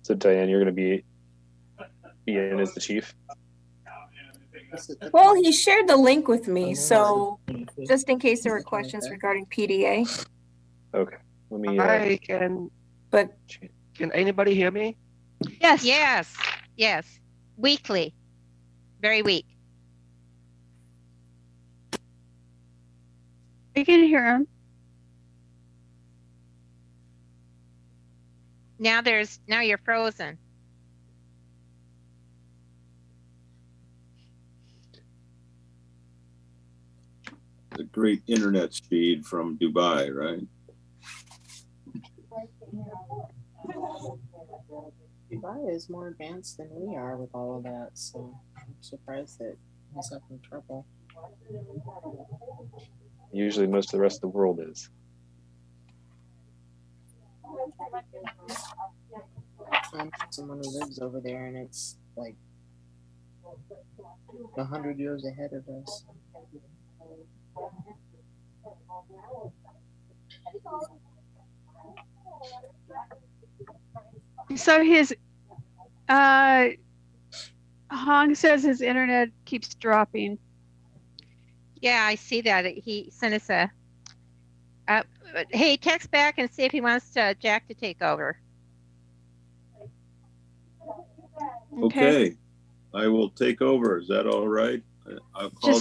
So Diane, you're going to be in as the chief? Well, he shared the link with me, so just in case there were questions regarding PDA. Okay. Let me. I can. But can anybody hear me? Yes. Yes. Yes. Weekly. Very weak. You can hear him. Now you're frozen. A great internet speed from Dubai, right? Dubai is more advanced than we are with all of that, so I'm surprised that he's having trouble. Usually most of the rest of the world is. Someone who lives over there, and it's like 100 years ahead of us. So his Hong says his internet keeps dropping. Yeah, I see that. He sent us a hey, text back and see if he wants Jack to take over. Okay. I will take over. Is that all right? I'll call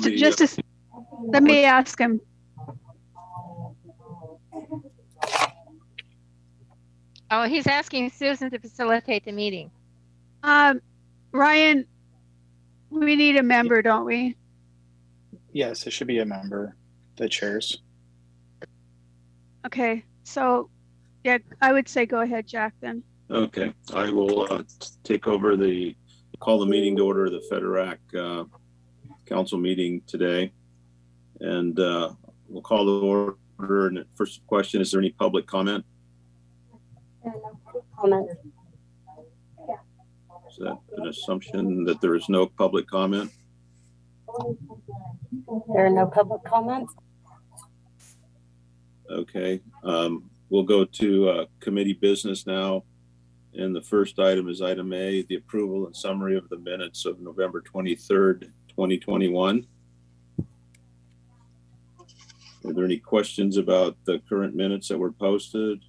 let me ask him. Oh, he's asking Susan to facilitate the meeting. Ryan, we need a member, don't we? Yes, it should be a member that chairs. Okay, so yeah, I would say go ahead, Jack, then. Okay, I will take over call the meeting to order the FedErac council meeting today. And we'll call the order. And the first question, is there any public comment? Comment. Is that an assumption that there is no public comment? There are no public comments. Okay, we'll go to committee business now. And the first item is item A, the approval and summary of the minutes of November 23rd, 2021. Are there any questions about the current minutes that were posted?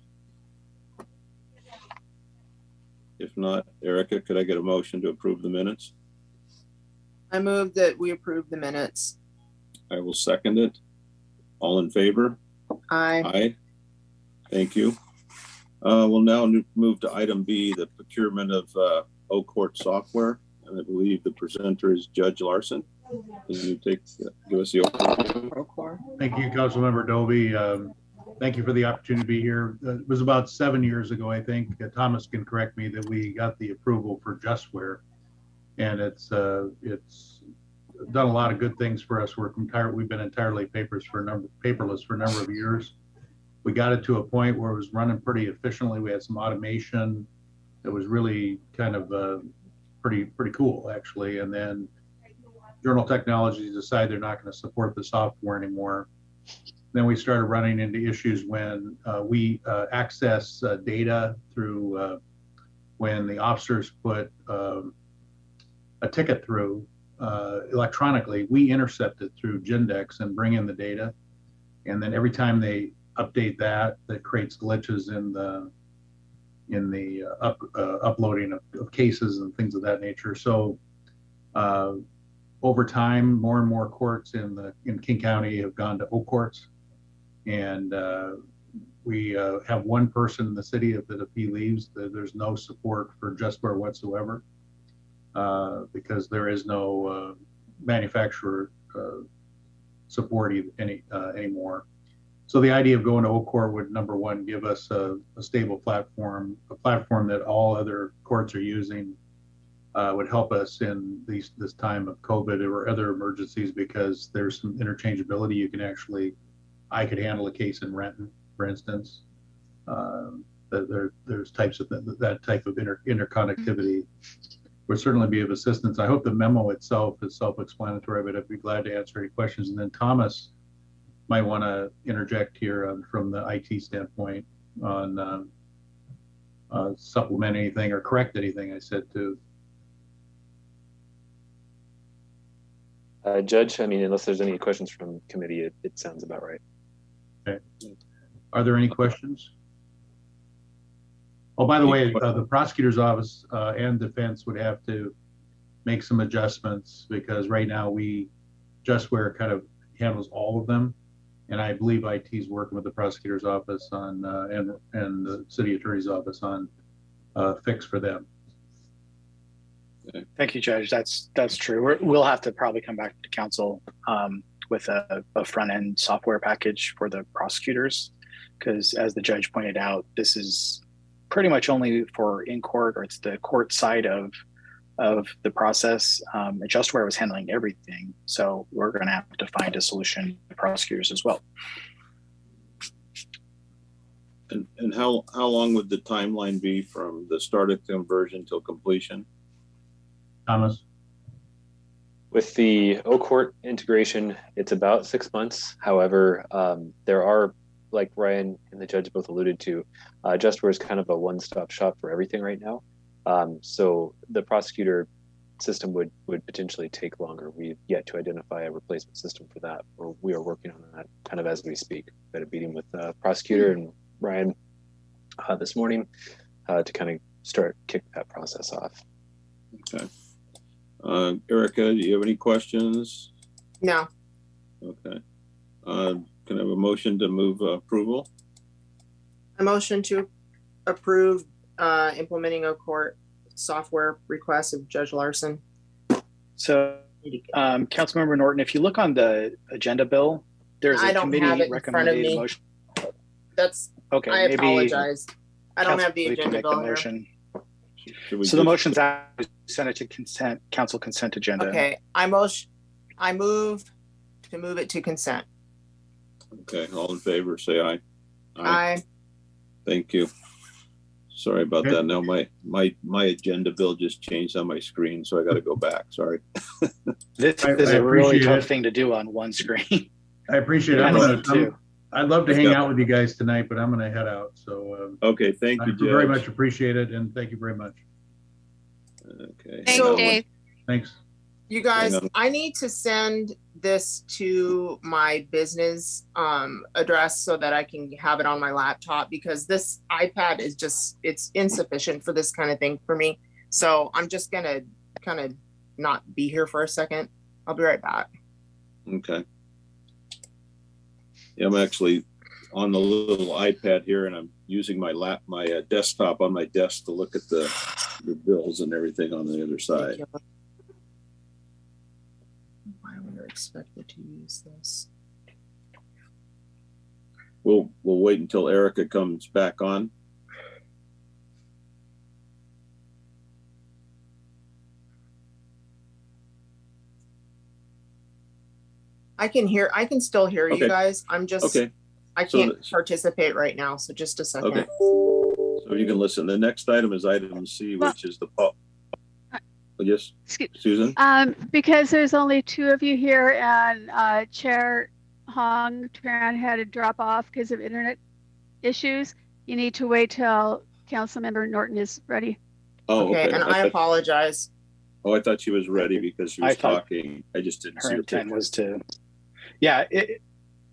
If not, Erica, could I get a motion to approve the minutes? I move that we approve the minutes. I will second it. All in favor? Aye. Aye. Thank you. We'll now move to item B, the procurement of O-Court software. And I believe the presenter is Judge Larson. Can you give us the overview? Thank you, Councilmember Dovey. Thank you for the opportunity to be here. It was about 7 years ago, I think. Thomas can correct me, that we got the approval for Justware, and it's done a lot of good things for us. We've been entirely paperless for a number of years. We got it to a point where it was running pretty efficiently. We had some automation that was really kind of pretty cool, actually. And then Journal Technologies decided they're not going to support the software anymore. Then we started running into issues when we access data through when the officers put a ticket through electronically. We intercept it through Gendex and bring in the data. And then every time they update that creates glitches in the uploading of cases and things of that nature. So over time, more and more courts in King County have gone to O-Courts, and we have one person in the city that if he leaves, there's no support for Justware whatsoever, because there is no manufacturer support anymore. So the idea of going to O-Court would, number one, give us a stable platform, a platform that all other courts are using, would help us in this time of COVID or other emergencies, because there's some interchangeability. I could handle a case in Renton, for instance. There's types of that type of interconnectivity would certainly be of assistance. I hope the memo itself is self-explanatory, but I'd be glad to answer any questions. And then Thomas might want to interject here from the IT standpoint on supplement anything or correct anything I said to. Judge, I mean, unless there's any questions from committee, it sounds about right. Okay. Are there any questions? Oh, by the way, the prosecutor's office and defense would have to make some adjustments because right now Justware kind of handles all of them. And I believe IT is working with the prosecutor's office on and the city attorney's office on fix for them. Thank you, Judge. That's true. We'll have to probably come back to council with a front end software package for the prosecutors, because as the judge pointed out, this is pretty much only for in court, or it's the court side of the process. Justware was handling everything, so we're going to have to find a solution for prosecutors as well. And how long would the timeline be from the start of conversion till completion? Thomas? With the O-Court integration, it's about 6 months. However, there are, like Ryan and the judge both alluded to, Justware is kind of a one-stop shop for everything right now. So the prosecutor system would potentially take longer. We've yet to identify a replacement system for that, or we are working on that kind of as we speak. We had a meeting with the prosecutor and Ryan this morning to kind of kick that process off. Okay. Erica, do you have any questions? No. Okay. Can I have a motion to move approval? A motion to approve implementing O-Court software request of Judge Larson. So, Councilmember Norton, if you look on the agenda bill, there's a committee recommended motion. That's okay. I apologize. I don't have the agenda bill here. So the motion's out. Send it to council consent agenda. Okay, I move to move it to consent. Okay, all in favor, say aye. Aye. Thank you. Sorry about that. Now my agenda bill just changed on my screen, so I got to go back. Sorry. This is a really tough thing to do on one screen. I appreciate it. I'd love to hang out with you guys tonight, but I'm going to head out. So okay, thank you, Judge. Very much appreciate it, and thank you very much. Okay. Thanks, Dave. Thanks. You guys, I need to send this to my business address so that I can have it on my laptop, because this iPad is it's insufficient for this kind of thing for me. So I'm just gonna kind of not be here for a second. I'll be right back. Okay. Yeah, I'm actually on the little iPad here, and I'm using my desktop on my desk to look at the bills and everything on the other side. Why would I expected to use this? We'll wait until Erica comes back on. I can still hear you guys. I'm just okay. I can't participate right now, so just a second. Okay. So you can listen. The next item is item C, which is the yes, Susan. Because there's only two of you here, and Chair Hong Tran had to drop off because of internet issues. You need to wait till Councilmember Norton is ready. Oh, okay. And I apologize. Oh, I thought she was ready because she was talking. I just didn't see her intent was to. Yeah,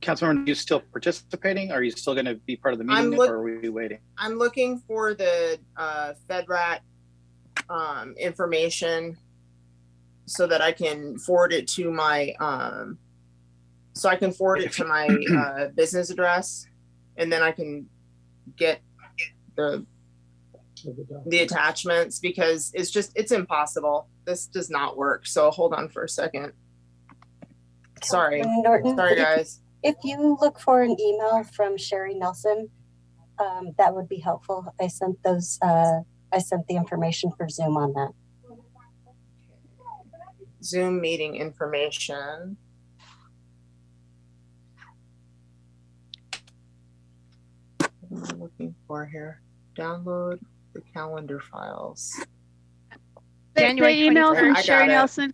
Councilmember, are you still participating? Are you still going to be part of the meeting, or are we waiting? I'm looking for the FedRAT information so that I can forward it to my business address, and then I can get the attachments, because it's impossible. This does not work. So hold on for a second. Sorry. Norton, sorry guys. If you look for an email from Sherry Nelson, that would be helpful. I sent the information for Zoom on that. Zoom meeting information. What am I looking for here? Download the calendar files. January the email from Sherry Nelson.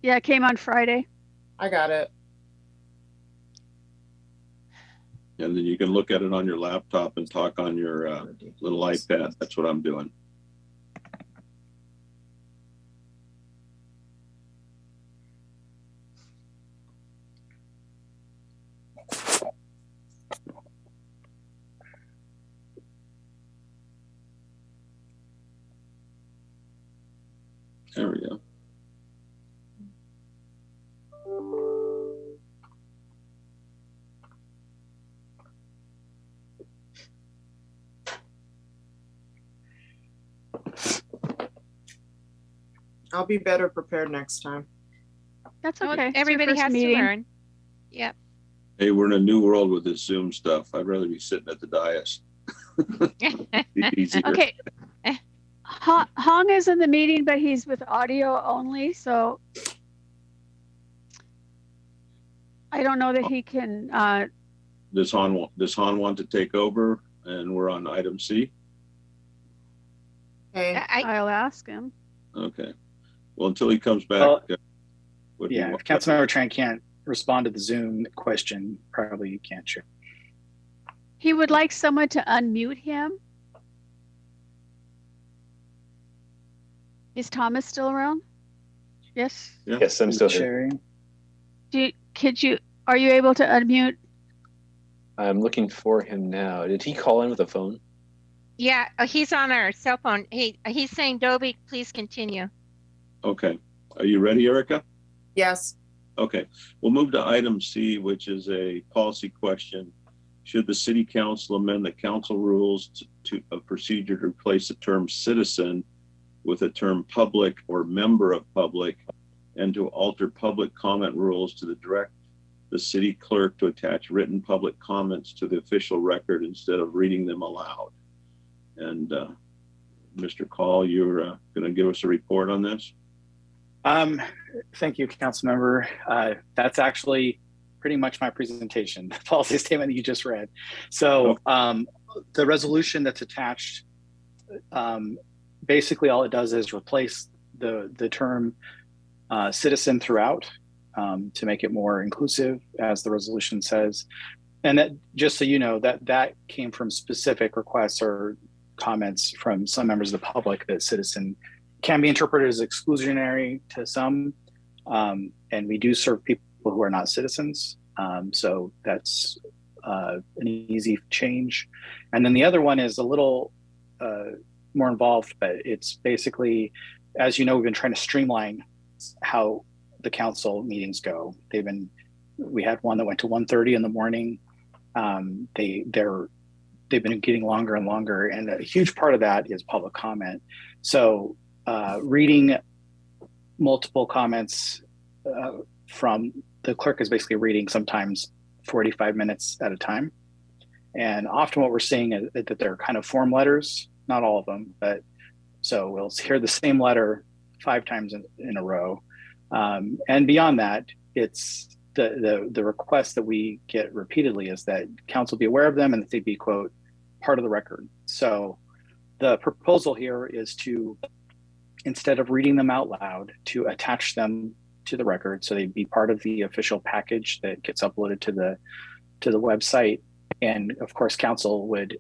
Yeah, it came on Friday. I got it. And then you can look at it on your laptop and talk on your little iPad. That's what I'm doing. There we go. I'll be better prepared next time. That's Well, okay. It's your everybody first has meeting. to learn. Yep. Hey, we're in a new world with this Zoom stuff. I'd rather be sitting at the dais. Be easier. Okay. Hong is in the meeting, but he's with audio only, so I don't know that he can. Does Han want to take over? And we're on item C. Okay. I'll ask him. Okay. Well, until he comes back. Well, what do you Yeah, want? if Councilmember Tran can't respond to the Zoom question, probably you can't share. He would like someone to unmute him. Is Thomas still around? Yes. Yeah. Yes, I'm still here. Sharing. Are you able to unmute? I'm looking for him now. Did he call in with a phone? Yeah, he's on our cell phone. He's saying, Dobie, please continue. Okay. Are you ready, Erica? Yes. Okay. We'll move to item C, which is a policy question. Should the city council amend the council rules to a procedure to replace the term citizen with the term public or member of public, and to alter public comment rules to direct the city clerk to attach written public comments to the official record instead of reading them aloud? And Mr. Call, you're going to give us a report on this? Thank you, Councilmember. That's actually pretty much my presentation, the policy statement that you just read. So the resolution that's attached, basically all it does is replace the term citizen throughout to make it more inclusive, as the resolution says. And that, just so you know, that came from specific requests or comments from some members of the public that citizen can be interpreted as exclusionary to some. And we do serve people who are not citizens. So that's an easy change. And then the other one is a little more involved, but it's basically, as you know, we've been trying to streamline how the council meetings go. We had one that went to 1:30 in the morning. They've been getting longer and longer, and a huge part of that is public comment. So reading multiple comments from the clerk is basically reading sometimes 45 minutes at a time. And often what we're seeing is that they're kind of form letters, not all of them, but so we'll hear the same letter 5 times in a row. And beyond that, it's the request that we get repeatedly is that council be aware of them and that they be, quote, part of the record. So the proposal here is to, instead of reading them out loud, to attach them to the record so they'd be part of the official package that gets uploaded to the website. And of course, council would,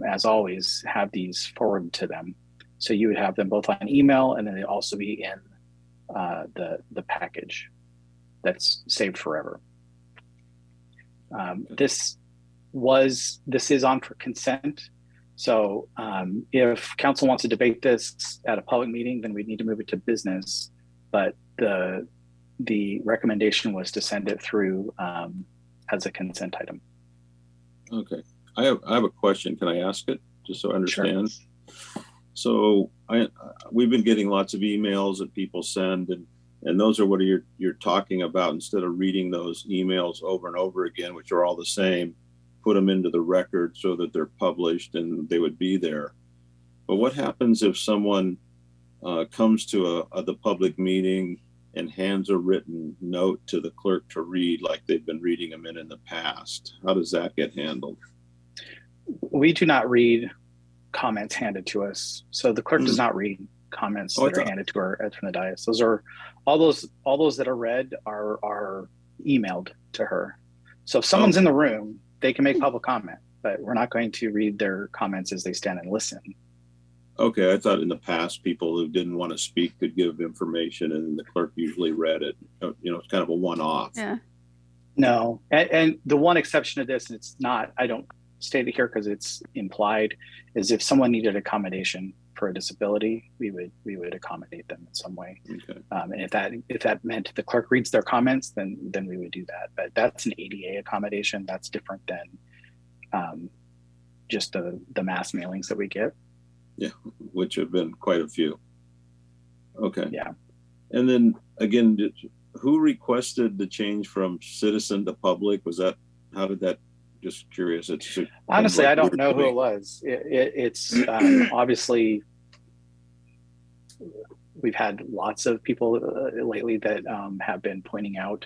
as always, have these forwarded to them. So you would have them both on email, and then they'd also be in the package that's saved forever. This is on for consent. So if council wants to debate this at a public meeting, then we need to move it to business. But the recommendation was to send it through as a consent item. Okay. I have a question. Can I ask it just so I understand? Sure. So we've been getting lots of emails that people send, and those are what you're talking about. Instead of reading those emails over and over again, which are all the same, put them into the record so that they're published and they would be there. But what happens if someone comes to the public meeting and hands a written note to the clerk to read like they've been reading them in the past? How does that get handled? We do not read comments handed to us. So the clerk does not read comments that are handed to her from the dais. Those are all those that are read are emailed to her. So if someone's in the room, they can make public comment, but we're not going to read their comments as they stand and listen. Okay, I thought in the past people who didn't want to speak could give information and the clerk usually read it. You know, it's kind of a one-off. Yeah. No, and the one exception to this, it's not, I don't state it here because it's implied, is if someone needed accommodation for a disability, we would accommodate them in some way. Okay. And if that meant the clerk reads their comments, then we would do that. But that's an ADA accommodation. That's different than just the mass mailings that we get. Yeah, which have been quite a few. Okay. Yeah. And then again, who requested the change from citizen to public? How did that, just curious. Honestly, I don't know who it was. It's obviously, we've had lots of people lately that have been pointing out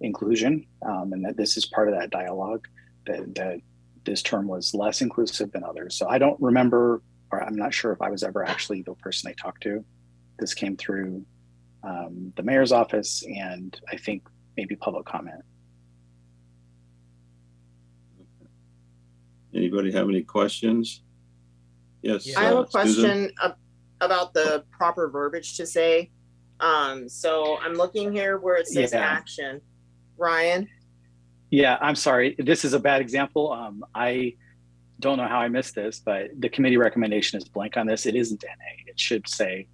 inclusion, and that this is part of that dialogue, that this term was less inclusive than others. So I don't remember, or I'm not sure if I was ever actually the person they talked to. This came through the mayor's office and I think maybe public comment. Anybody have any questions? Yes. I have a question Susan? about the proper verbiage to say. So I'm looking here where it says action. Ryan? Yeah, I'm sorry. This is a bad example. I don't know how I missed this, but the committee recommendation is blank on this. It isn't NA. It should say,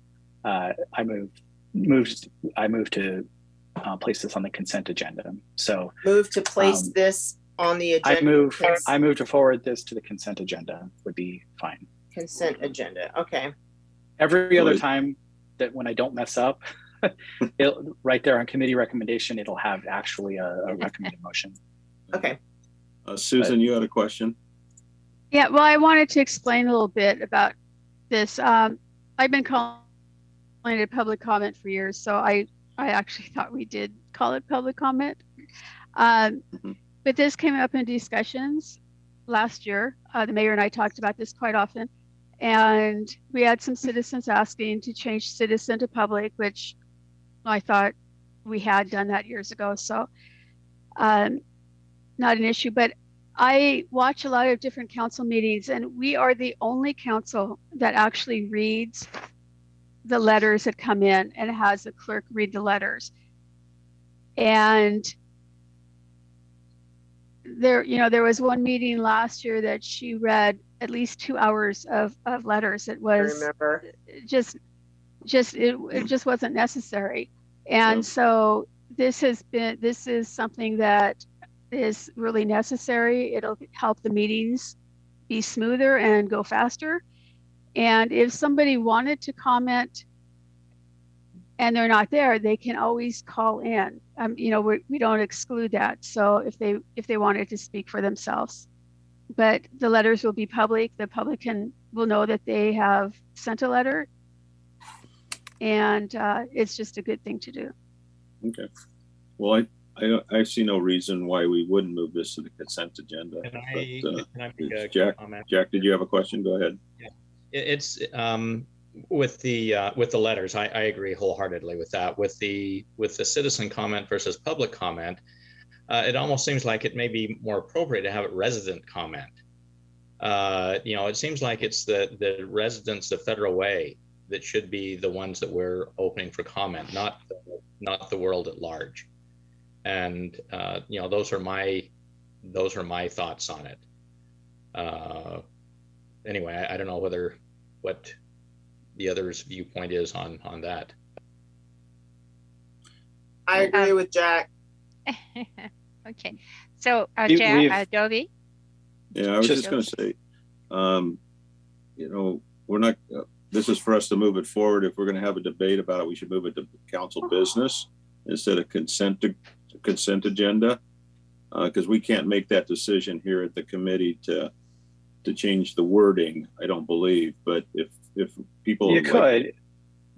I move to place this on the consent agenda. So move to place this on the agenda. I move to forward this to the consent agenda would be fine. Consent agenda. Okay. Every other time that when I don't mess up, right there on committee recommendation, it'll have actually a recommended motion. Okay. Susan, you had a question? Yeah, well, I wanted to explain a little bit about this. I've been calling it public comment for years, so I actually thought we did call it public comment. But this came up in discussions last year. The mayor and I talked about this quite often. And we had some citizens asking to change citizen to public, which I thought we had done that years ago. So not an issue, but I watch a lot of different council meetings and we are the only council that actually reads the letters that come in and has the clerk read the letters. And there was one meeting last year that she read at least 2 hours of letters. It was it just wasn't necessary. And so this is something that is really necessary. It'll help the meetings be smoother and go faster. And if somebody wanted to comment and they're not there, they can always call in. We don't exclude that. So if they wanted to speak for themselves, but the letters will be public. The public will know that they have sent a letter, and it's just a good thing to do. Okay. Well, I see no reason why we wouldn't move this to the consent agenda. Can I make a Jack, comment? Jack, did you have a question? Go ahead. Yeah. It's with the letters. I agree wholeheartedly with that. With the citizen comment versus public comment, it almost seems like it may be more appropriate to have it resident comment. It seems like it's the residents of Federal Way that should be the ones that we're opening for comment, not the world at large. And those are my thoughts on it. Anyway, I don't know what the other's viewpoint is on that. I agree with Jack. Okay, so Jack, Dovey. Yeah, I was just going to say, we're not. This is for us to move it forward. If we're going to have a debate about it, we should move it to council business instead of consent agenda, because we can't make that decision here at the committee to change the wording. I don't believe, but if people could.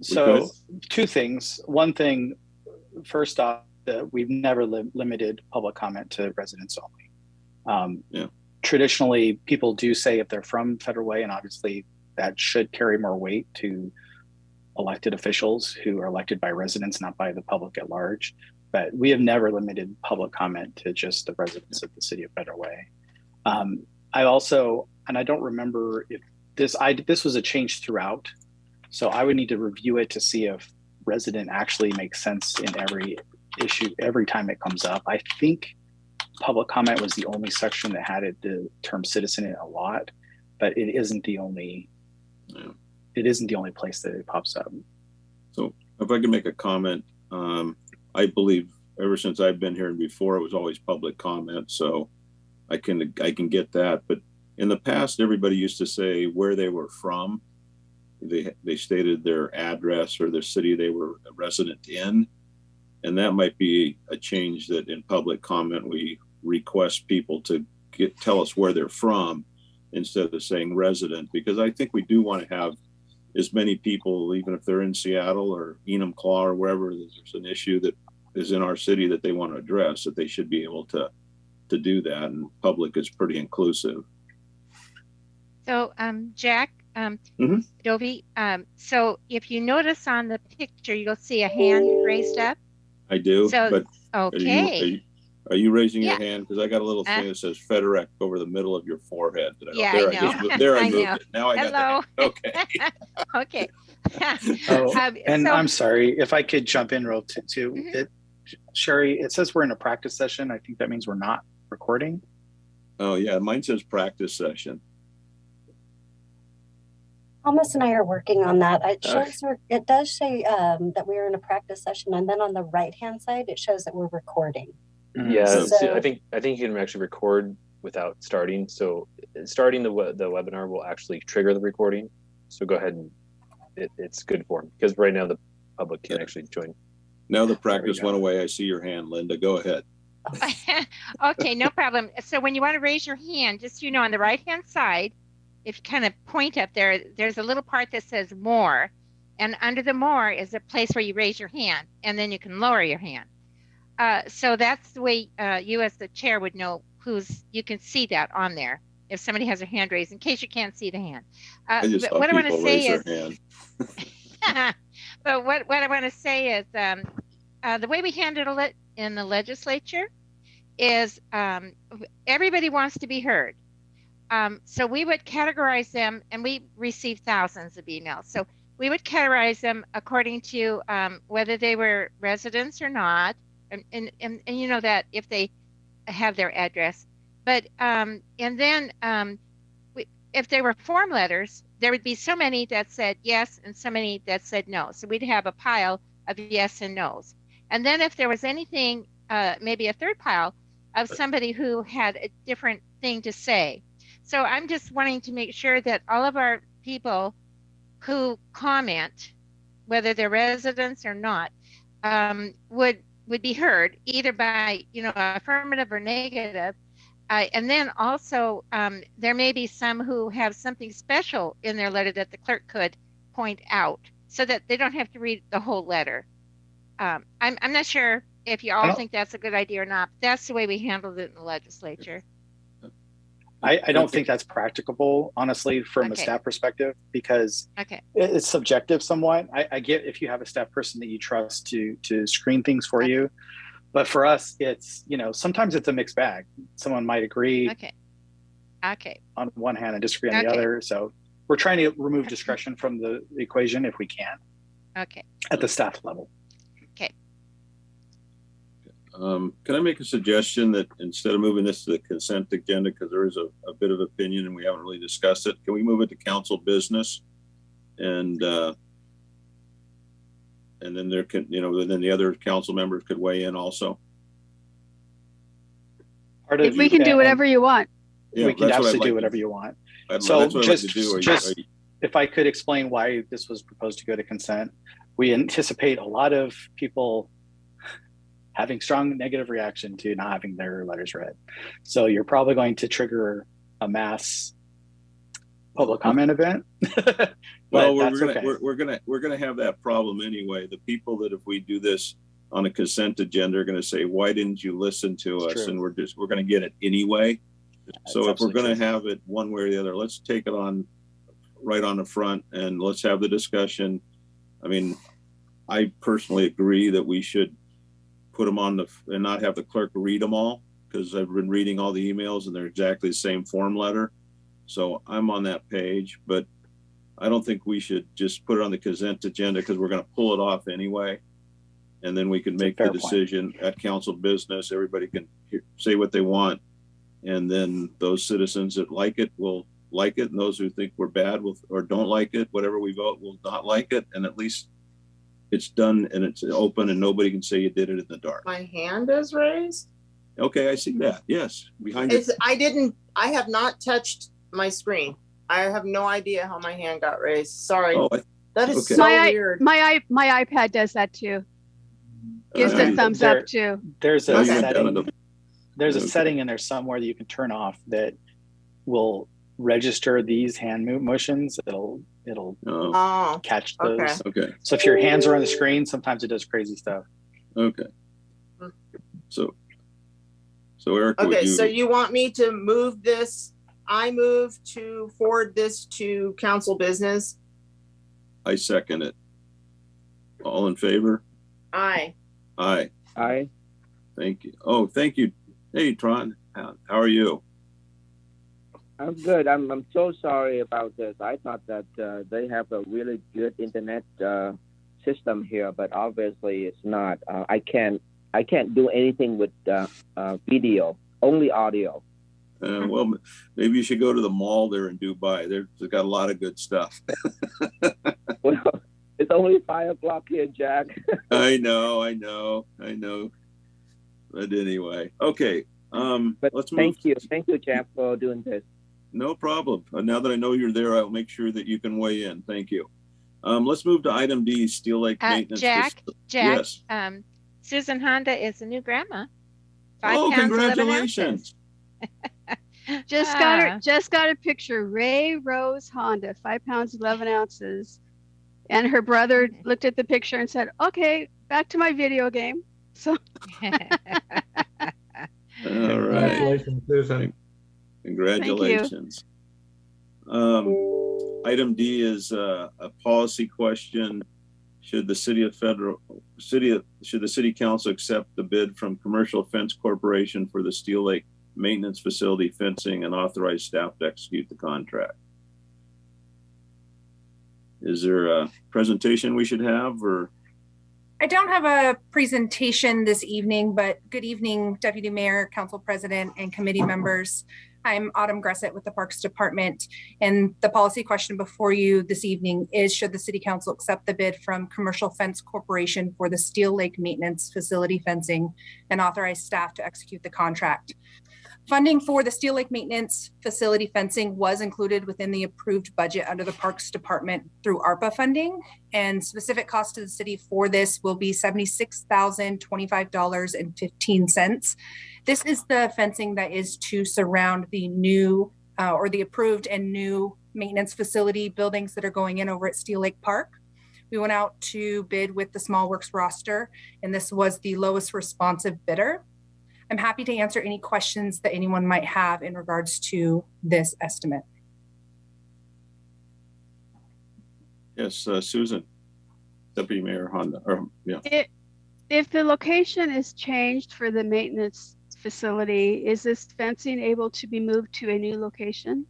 So two things. One thing, first off, we've never limited public comment to residents only. Traditionally, people do say if they're from Federal Way, and obviously that should carry more weight to elected officials who are elected by residents, not by the public at large. But we have never limited public comment to just the residents of the city of Federal Way. I also, and I don't remember if this was a change throughout. So I would need to review it to see if resident actually makes sense in every issue, every time it comes up. I think public comment was the only section that had the term citizen in it a lot, but it isn't the only, it isn't the only place that it pops up. So if I can make a comment, I believe ever since I've been here and before, it was always public comment. So I can get that. But in the past, everybody used to say where they were from. They stated their address or their city they were a resident in. And that might be a change that in public comment, we request people to tell us where they're from instead of saying resident, because I think we do want to have as many people, even if they're in Seattle or Enumclaw or wherever there's an issue that is in our city that they want to address, that they should be able to do that. And public is pretty inclusive. So, Jack, Dovey, so if you notice on the picture, you'll see a hand raised up. I do, So, but okay. are you raising Yeah. your hand? Because I got a little thing that says FedErec over the middle of your forehead. Yeah, there I know. there I I moved know. it. Now I got that. Okay. Okay. And so- I'm sorry if I could jump in real too. Sherry, it says we're in a practice session. I think that means we're not recording. Oh yeah, mine says practice session. Thomas and I are working on that. It does say that we're in a practice session, and then on the right-hand side, it shows that we're recording. Yeah, So- I think you can actually record without starting. So starting the webinar will actually trigger the recording. So go ahead and it's good form, because right now the public can actually join. Now the practice went away. I see your hand, Linda. Go ahead. Okay, no problem. So when you want to raise your hand, just so you know, on the right-hand side, if you kind of point up there, there's a little part that says more, and under the more is a place where you raise your hand, and then you can lower your hand. So that's the way you as the chair would know you can see that on there if somebody has their hand raised, in case you can't see the hand. But what I want to say is, hand. but what I want to say is the way we handle it in the legislature is everybody wants to be heard. So we would categorize them, and we receive thousands of emails. So we would categorize them according to whether they were residents or not, and you know that if they have their address. But and then if they were form letters, there would be so many that said yes and so many that said no. So we'd have a pile of yes and no's. And then if there was anything, maybe a third pile of somebody who had a different thing to say. So I'm just wanting to make sure that all of our people who comment, whether they're residents or not, would be heard either by, affirmative or negative. And then also there may be some who have something special in their letter that the clerk could point out so that they don't have to read the whole letter. I'm not sure if you all think that's a good idea or not. That's the way we handled it in the legislature. I don't think that's practicable, honestly, from a staff perspective, because it's subjective somewhat. I get if you have a staff person that you trust to screen things for you, but for us, it's, sometimes it's a mixed bag. Someone might agree on one hand and disagree on the other. So we're trying to remove discretion from the equation if we can. At the staff level. Can I make a suggestion that instead of moving this to the consent agenda, because there is a bit of opinion and we haven't really discussed it, can we move it to council business? And then there can, then the other council members could weigh in also. We can do whatever you want. Yeah, we can absolutely do whatever you want. So just if I could explain why this was proposed to go to consent, we anticipate a lot of people having strong negative reaction to not having their letters read. So you're probably going to trigger a mass public comment event. Well, we're gonna have that problem anyway. The people that if we do this on a consent agenda are going to say, why didn't you listen to us? And we're going to get it anyway. So if we're going to have it one way or the other, let's take it on right on the front and let's have the discussion. I mean, I personally agree that we should put them on and not have the clerk read them all. because I've been reading all the emails and they're exactly the same form letter. So I'm on that page, but I don't think we should just put it on the consent agenda because we're going to pull it off anyway. And then we can make the decision at council business. Everybody can say what they want. And then those citizens that like it will like it. And those who think we're bad will, or don't like it, whatever we vote, will not like it. And at least it's done and it's open and nobody can say you did it in the dark. My hand is raised. Okay, I see that. Yes, behind you. I have not touched my screen. I have no idea how my hand got raised. Sorry. Oh, that is okay. so weird. My iPad does that too. Gives a thumbs up too. There's a Okay. setting. There's a setting in there somewhere that you can turn off that will register these hand motions. It'll catch those. Okay. So if your hands are on the screen, sometimes it does crazy stuff. Okay. So Eric, Okay, so you want me to move this? I move to forward this to council business. I second it. All in favor? Aye. Aye. Aye. Thank you. Oh, thank you. Hey, Tron, how are you? I'm good. I'm so sorry about this. I thought that they have a really good internet system here, but obviously it's not. I can't do anything with video, only audio. Well, maybe you should go to the mall there in Dubai. They've got a lot of good stuff. Well, it's only 5 o'clock here, Jack. I know. But anyway, okay. But let's move. Thank you, Jack, for doing this. No problem. Now that I know you're there, I'll make sure that you can weigh in. Thank you. Let's move to item D, Steel Lake Maintenance. Jack, Yes. Susan Honda is a new grandma. 5 Oh, pounds, 11 congratulations. Just got a picture. Ray Rose Honda, 5 pounds 11 ounces, and her brother looked at the picture and said, "Okay, back to my video game." So. All right. Congratulations, Susan. Congratulations. Item D is a policy question. Should the city council accept the bid from Commercial Fence Corporation for the Steel Lake Maintenance Facility fencing and authorize staff to execute the contract? Is there a presentation we should have, or? I don't have a presentation this evening, but good evening, Deputy Mayor, Council President, and committee members. I'm Autumn Gressett with the Parks Department, and the policy question before you this evening is, should the City Council accept the bid from Commercial Fence Corporation for the Steel Lake Maintenance Facility fencing and authorize staff to execute the contract? Funding for the Steel Lake Maintenance Facility fencing was included within the approved budget under the Parks Department through ARPA funding, and specific cost to the city for this will be $76,025.15. This is the fencing that is to surround the new or the approved and new maintenance facility buildings that are going in over at Steel Lake Park. We went out to bid with the Small Works roster, and this was the lowest responsive bidder. I'm happy to answer any questions that anyone might have in regards to this estimate. Yes, Susan, Deputy Mayor Honda. If the location is changed for the maintenance facility, is this fencing able to be moved to a new location?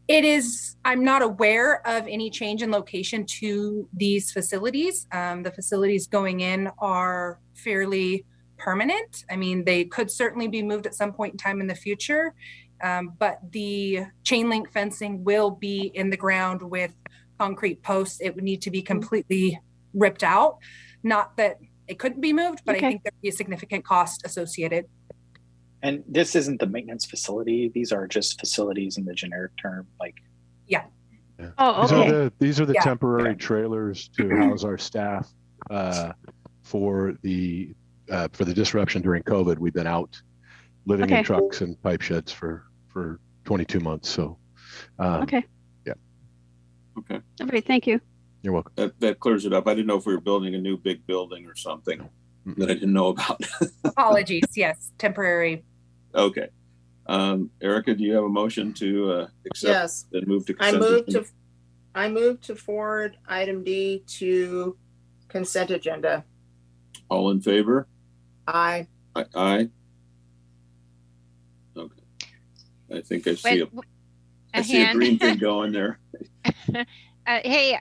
It is. I'm not aware of any change in location to these facilities. The facilities going in are fairly permanent. I mean, they could certainly be moved at some point in time in the future, but the chain link fencing will be in the ground with concrete posts. It would need to be completely ripped out. Not that it couldn't be moved, but I think there'd be a significant cost associated. And this isn't the maintenance facility. These are just facilities in the generic term, like. Yeah. Oh, okay. These are the temporary trailers to house our staff for the disruption during COVID. We've been out living in trucks and pipe sheds for 22 months. So, okay. Yeah. Okay. All right. Thank you. You're welcome. That clears it up. I didn't know if we were building a new big building or something that I didn't know about. Apologies. Yes. Temporary. Okay. Erica, do you have a motion to accept and move to consent? I move to forward item D to consent agenda. All in favor? Aye. Aye. I think I see a see a green thing going there. Hey,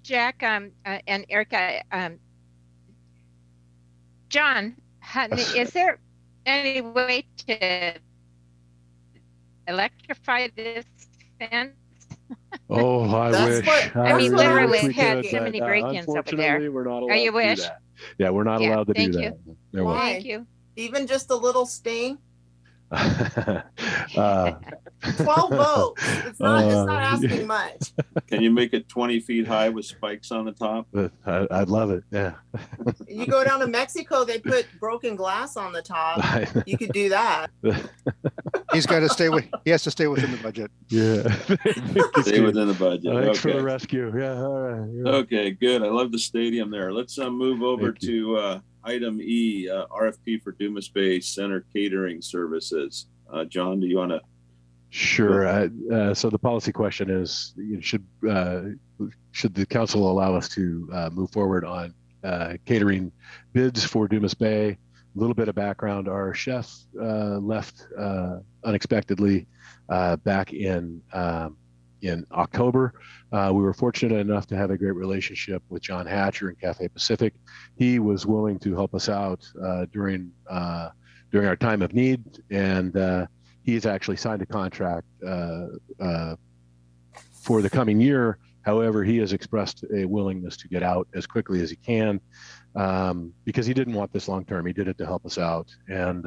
Jack and Erica, John, is there any way to electrify this fence? Oh, I wish. I mean, literally, wish we we've had could, so but, many break-ins over there. unfortunately, we're not allowed You to wish? do that. Yeah, we're not allowed to do that. There was. Why? Thank you. Even just a little sting? 12 votes. It's not asking much. Can you make it 20 feet high with spikes on the top? I'd love it. Yeah. You go down to Mexico, they put broken glass on the top. You could do that. He has to stay within the budget. Yeah. Stay within the budget. Thanks for Okay. the rescue. Yeah. All right. Yeah. Okay, good. I love the stadium there. Let's move over to item E, RFP for Dumas Bay Center Catering Services. John, do you want to? Sure. So the policy question is, should the council allow us to move forward on catering bids for Dumas Bay? A little bit of background: our chef left unexpectedly back in October. We were fortunate enough to have a great relationship with John Hatcher and Cafe Pacific. He was willing to help us out during our time of need, and he's actually signed a contract for the coming year. However, he has expressed a willingness to get out as quickly as he can because he didn't want this long term. He did it to help us out, and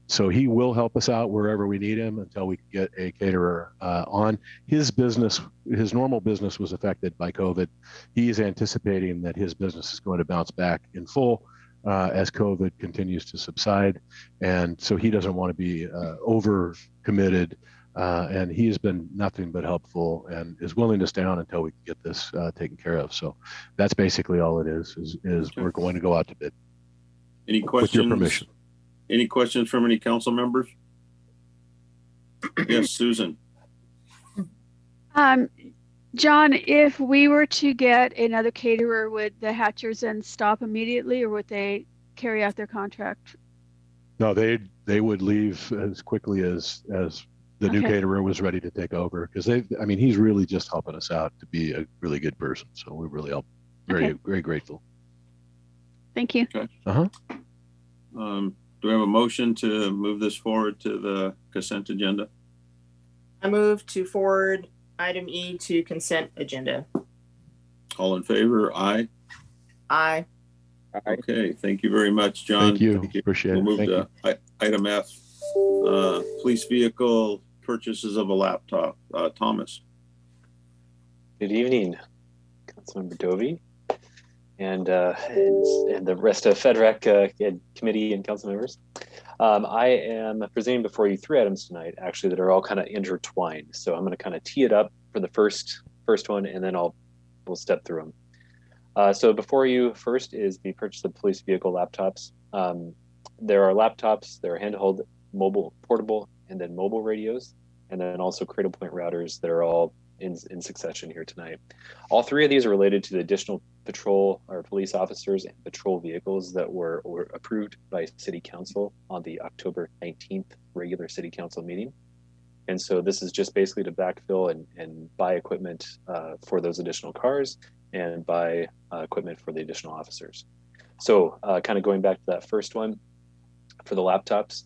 so he will help us out wherever we need him until we can get a caterer on. His business, his normal business, was affected by COVID. He's anticipating that his business is going to bounce back in full as COVID continues to subside, and so he doesn't want to be over committed. And he has been nothing but helpful and is willing to stay on until we can get this taken care of. So that's basically all it is okay. We're going to go out to bid. Any questions? With your permission. Any questions from any council members? Yes, Susan. John, if we were to get another caterer, would the Hatchers then stop immediately, or would they carry out their contract? No, they would leave as quickly as the new caterer was ready to take over, because he's really just helping us out to be a really good person. So we really very grateful. Thank you. Okay. Do we have a motion to move this forward to the consent agenda? I move to forward item E to consent agenda. All in favor? Aye. Aye. Okay. Thank you very much, John. Thank you. Appreciate it. We'll move to item F. Police vehicle purchases of a laptop. Thomas. Good evening, Councilmember Dovey, and the rest of FEDRAC committee and council members. I am presenting before you 3 items tonight, actually, that are all kind of intertwined. So I'm going to kind of tee it up for the first one, and then we'll step through them. So before you, first is the purchase of police vehicle laptops. There are laptops, there are handheld, mobile, portable, and then mobile radios, and then also Cradle point routers that are all in succession here tonight. All 3 of these are related to the additional patrol or police officers and patrol vehicles that were approved by City Council on the October 19th regular City Council meeting. And so this is just basically to backfill and buy equipment for those additional cars and buy equipment for the additional officers. So kind of going back to that first one, for the laptops,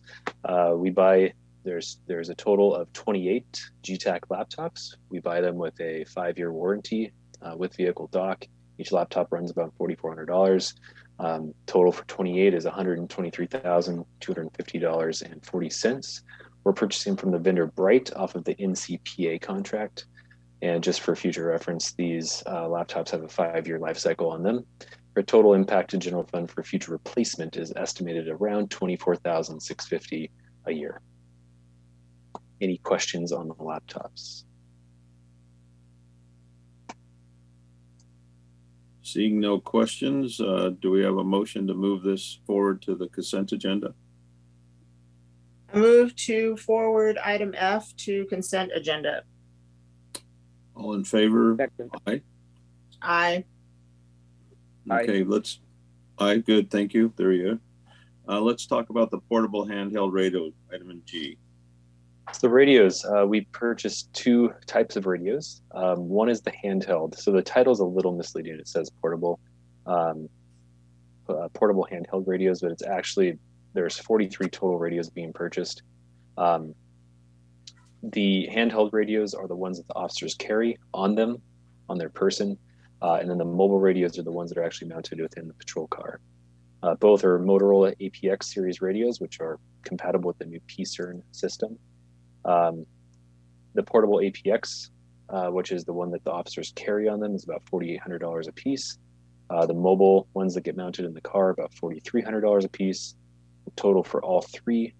we buy, there's a total of 28 GTAC laptops. We buy them with a 5-year warranty with vehicle dock. Each laptop runs about $4,400. Total for 28 is $123,250.40. We're purchasing from the vendor Bright off of the NCPA contract. And just for future reference, these laptops have a 5-year life cycle on them. Our total impact to general fund for future replacement is estimated around $24,650 a year. Any questions on the laptops? Seeing no questions, do we have a motion to move this forward to the consent agenda? I move to forward item F to consent agenda. All in favor? Aye. Aye. Okay, aye, good, thank you. There you go. Let's talk about the portable handheld radio, item G. So the radios, we purchased two types of radios. One is the handheld. So the title's a little misleading. It says portable handheld radios, but it's actually, there's 43 total radios being purchased. The handheld radios are the ones that the officers carry on them, on their person. And then the mobile radios are the ones that are actually mounted within the patrol car. Both are Motorola APX series radios, which are compatible with the new PCERN system. The portable APX, which is the one that the officers carry on them, is about $4,800 a piece. The mobile ones that get mounted in the car, about $4,300 a piece. The total for all 43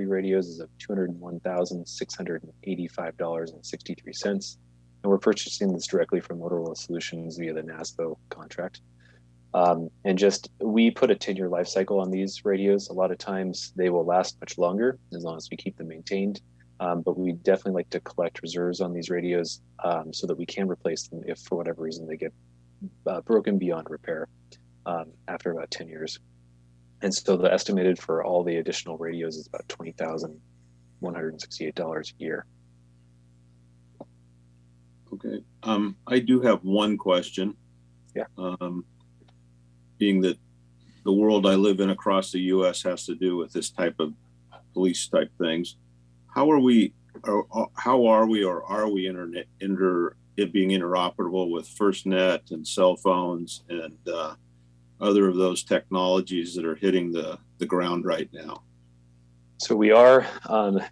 radios is of $201,685.63. And we're purchasing this directly from Motorola Solutions via the NASBO contract. And we put a 10-year life cycle on these radios. A lot of times they will last much longer as long as we keep them maintained. But we definitely like to collect reserves on these radios so that we can replace them if for whatever reason they get broken beyond repair after about 10 years. And so the estimated for all the additional radios is about $20,168 a year. Okay. I do have one question. Yeah. Being that the world I live in across the U.S. has to do with this type of police type things, how are we or are we being interoperable with FirstNet and cell phones and other of those technologies that are hitting the ground right now? So we are,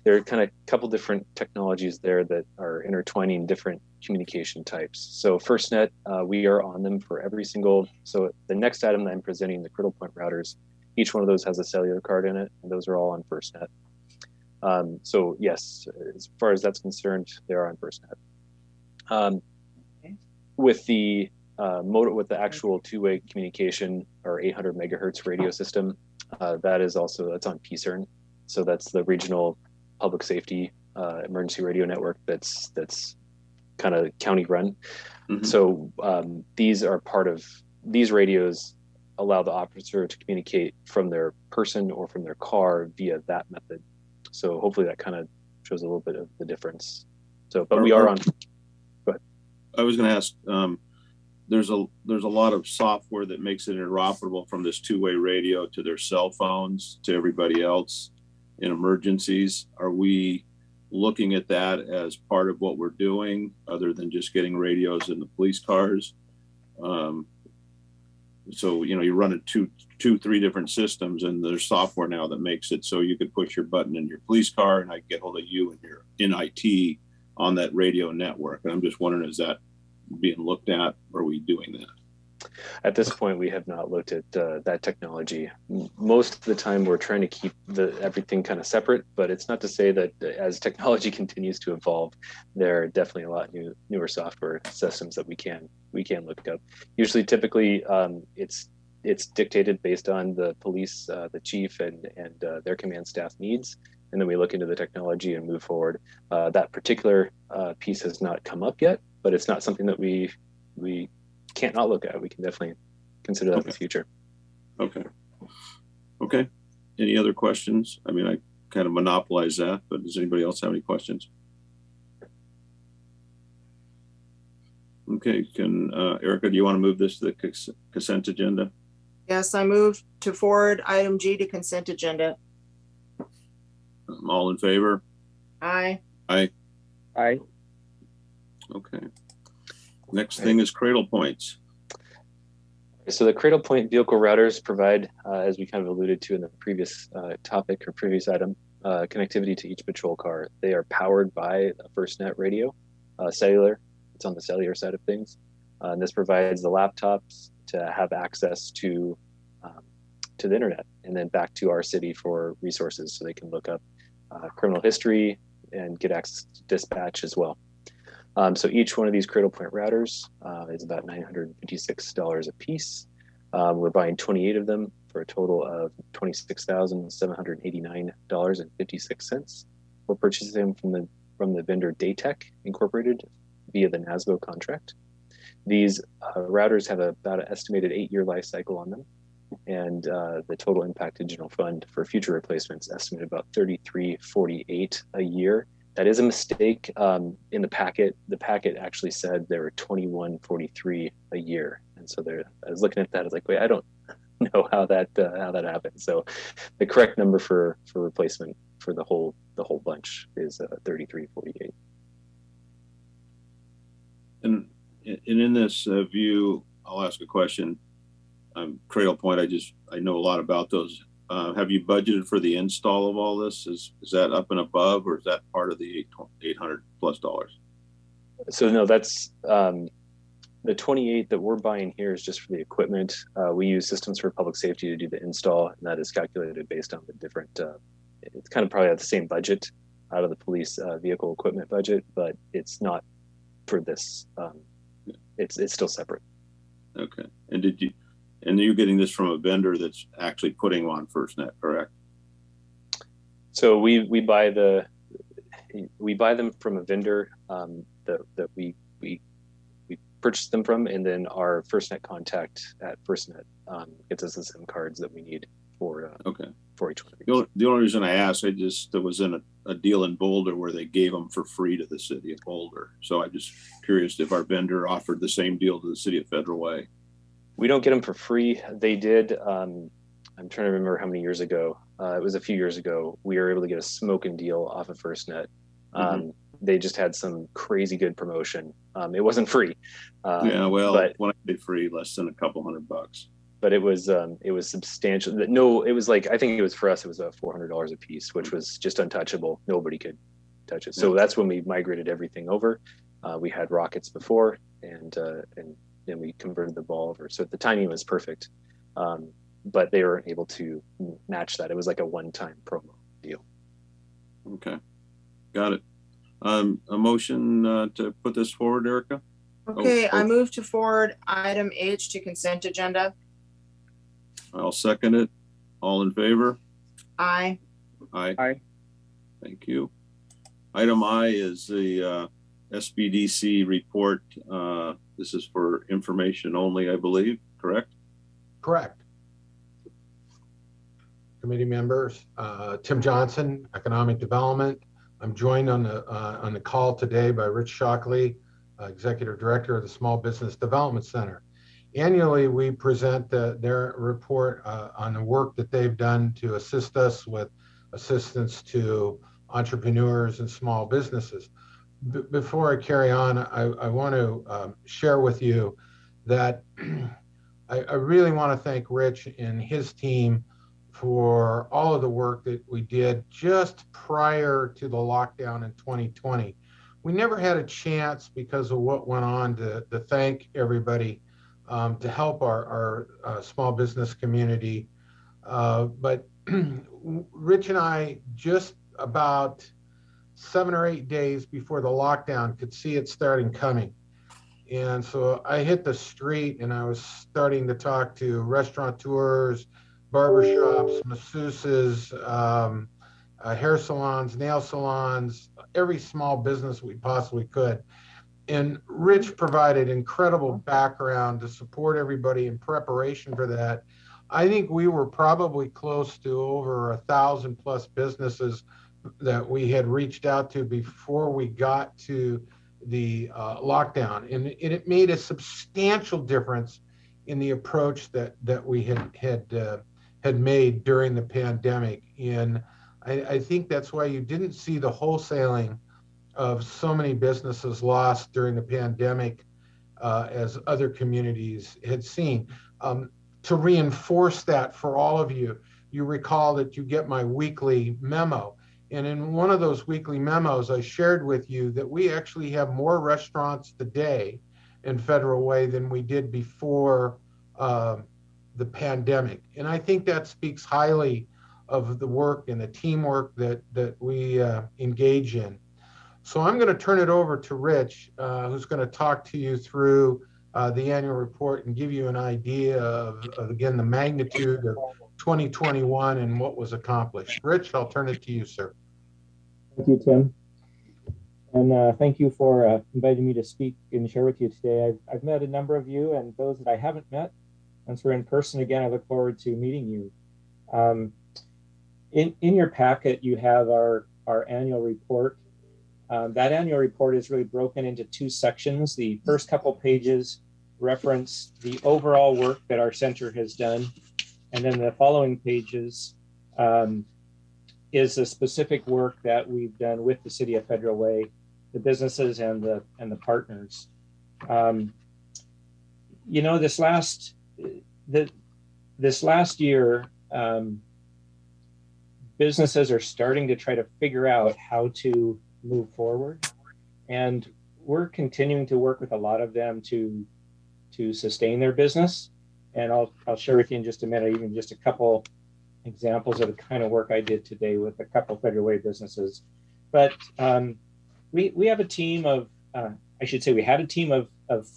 there are kind of a couple different technologies there that are intertwining different communication types. So FirstNet, we are on them for every single, so the next item that I'm presenting, the Cradle Point routers, each one of those has a cellular card in it, and those are all on FirstNet. So yes, as far as that's concerned, they are on FirstNet. With the with the actual two-way communication or 800 megahertz radio system, that's on PCERN. So that's the regional public safety emergency radio network that's kind of county run. Mm-hmm. So these radios allow the officer to communicate from their person or from their car via that method. So hopefully that kind of shows a little bit of the difference. So, but we are on. Go ahead. I was going to ask. There's a lot of software that makes it interoperable from this two-way radio to their cell phones to everybody else in emergencies. Are we looking at that as part of what we're doing, other than just getting radios in the police cars? So you run it three different systems, and there's software now that makes it so you could push your button in your police car, and I get hold of you and you're in IT on that radio network. And I'm just wondering, is that being looked at? Or are we doing that? At this point, we have not looked at that technology. Most of the time, we're trying to keep everything kind of separate, but it's not to say that as technology continues to evolve, there are definitely a lot newer software systems that we can look up. Usually, typically, it's dictated based on the police, the chief, and their command staff needs, and then we look into the technology and move forward. That particular piece has not come up yet, but it's not something that we can't not look at. We can definitely consider that in the future. Okay. Any other questions? I mean, I kind of monopolize that, but does anybody else have any questions? Okay, Erica, do you want to move this to the consent agenda? Yes, I move to forward item G to consent agenda. All in favor? Aye. Aye. Okay. Next thing is Cradle Points. So the Cradle Point vehicle routers provide, as we kind of alluded to in the previous topic or previous item, connectivity to each patrol car. They are powered by a FirstNet radio, cellular. It's on the cellular side of things. And this provides the laptops to have access to the internet and then back to our city for resources so they can look up criminal history and get access to dispatch as well. So each one of these Cradle Point routers is about $956 a piece. We're buying 28 of them for a total of $26,789.56. We're purchasing them from the vendor Daytech Incorporated via the NASBO contract. These routers have about an estimated 8-year life cycle on them. and the total impact to general fund for future replacements estimated about 3348 a year. That is a mistake in the packet. The packet actually said there were 2143 a year, and so there. I was looking at that. I was like, wait, I don't know how that happened. So the correct number for replacement for the whole bunch is 3348. And in this view, I'll ask a question. Cradle Point, I know a lot about those. Have you budgeted for the install of all this? Is that up and above, or is that part of the $800+? So no, that's the 28 that we're buying here is just for the equipment. We use Systems for Public Safety to do the install, and that is calculated based on the different. It's kind of probably at the same budget out of the police vehicle equipment budget, but it's not for this. It's still separate. Okay. And you're getting this from a vendor that's actually putting on FirstNet, correct? So we buy them from a vendor that we purchase them from, and then our FirstNet contact at FirstNet gets us the SIM cards that we need for each one. The only reason I asked, there was in a deal in Boulder where they gave them for free to the city of Boulder. So I'm just curious if our vendor offered the same deal to the city of Federal Way. We don't get them for free. They did. I'm trying to remember how many years ago. It was a few years ago. We were able to get a smoking deal off of FirstNet. They just had some crazy good promotion. It wasn't free. But when I say free, less than a couple $100. But it was substantial. No, it was like, I think it was for us, it was $400 a piece, which was just untouchable. Nobody could touch it. So that's when we migrated everything over. We had rockets before, and then we converted the ball over. So the timing was perfect, but they weren't able to match that. It was like a one-time promo deal. Okay, got it. A motion to put this forward, Erica? Okay, I move to forward item H to consent agenda. I'll second it. All in favor? Aye. Aye. Aye. Thank you. Item I is the Sbdc report. This is for information only, I believe, correct? Correct. Committee members, Tim Johnson, Economic Development. I'm joined on the call today by Rich Shockley, Executive Director of the Small Business Development Center. Annually, we present their report on the work that they've done to assist us with assistance to entrepreneurs and small businesses. Before I carry on, I want to share with you that I really want to thank Rich and his team for all of the work that we did just prior to the lockdown in 2020. We never had a chance because of what went on to thank everybody to help our small business community. But Rich and I, just about 7 or 8 days before the lockdown, could see it starting coming. And so I hit the street and I was starting to talk to restaurateurs, barbershops, masseuses, hair salons, nail salons, every small business we possibly could. And Rich provided incredible background to support everybody in preparation for that. I think we were probably close to over 1,000 plus businesses that we had reached out to before we got to the lockdown. And it made a substantial difference in the approach that we had made during the pandemic. And I think that's why you didn't see the wholesaling of so many businesses lost during the pandemic as other communities had seen. To reinforce that for all of you, you recall that you get my weekly memo. And in one of those weekly memos, I shared with you that we actually have more restaurants today in Federal Way than we did before the pandemic. And I think that speaks highly of the work and the teamwork that we engage in. So I'm going to turn it over to Rich, who's going to talk to you through the annual report and give you an idea of again, the magnitude of 2021 and what was accomplished. Rich, I'll turn it to you, sir. Thank you, Tim. And thank you for inviting me to speak and share with you today. I've met a number of you, and those that I haven't met, Once we're in person again, I look forward to meeting you. In your packet, you have our annual report. That annual report is really broken into two sections. The first couple pages reference the overall work that our center has done. And then the following pages is the specific work that we've done with the City of Federal Way, the businesses and the partners. You know, this last year, businesses are starting to try to figure out how to move forward, and we're continuing to work with a lot of them to sustain their business. And I'll share with you in just a minute, even just a couple examples of the kind of work I did today with a couple Federal Way businesses. But we have a team of, I should say we had a team of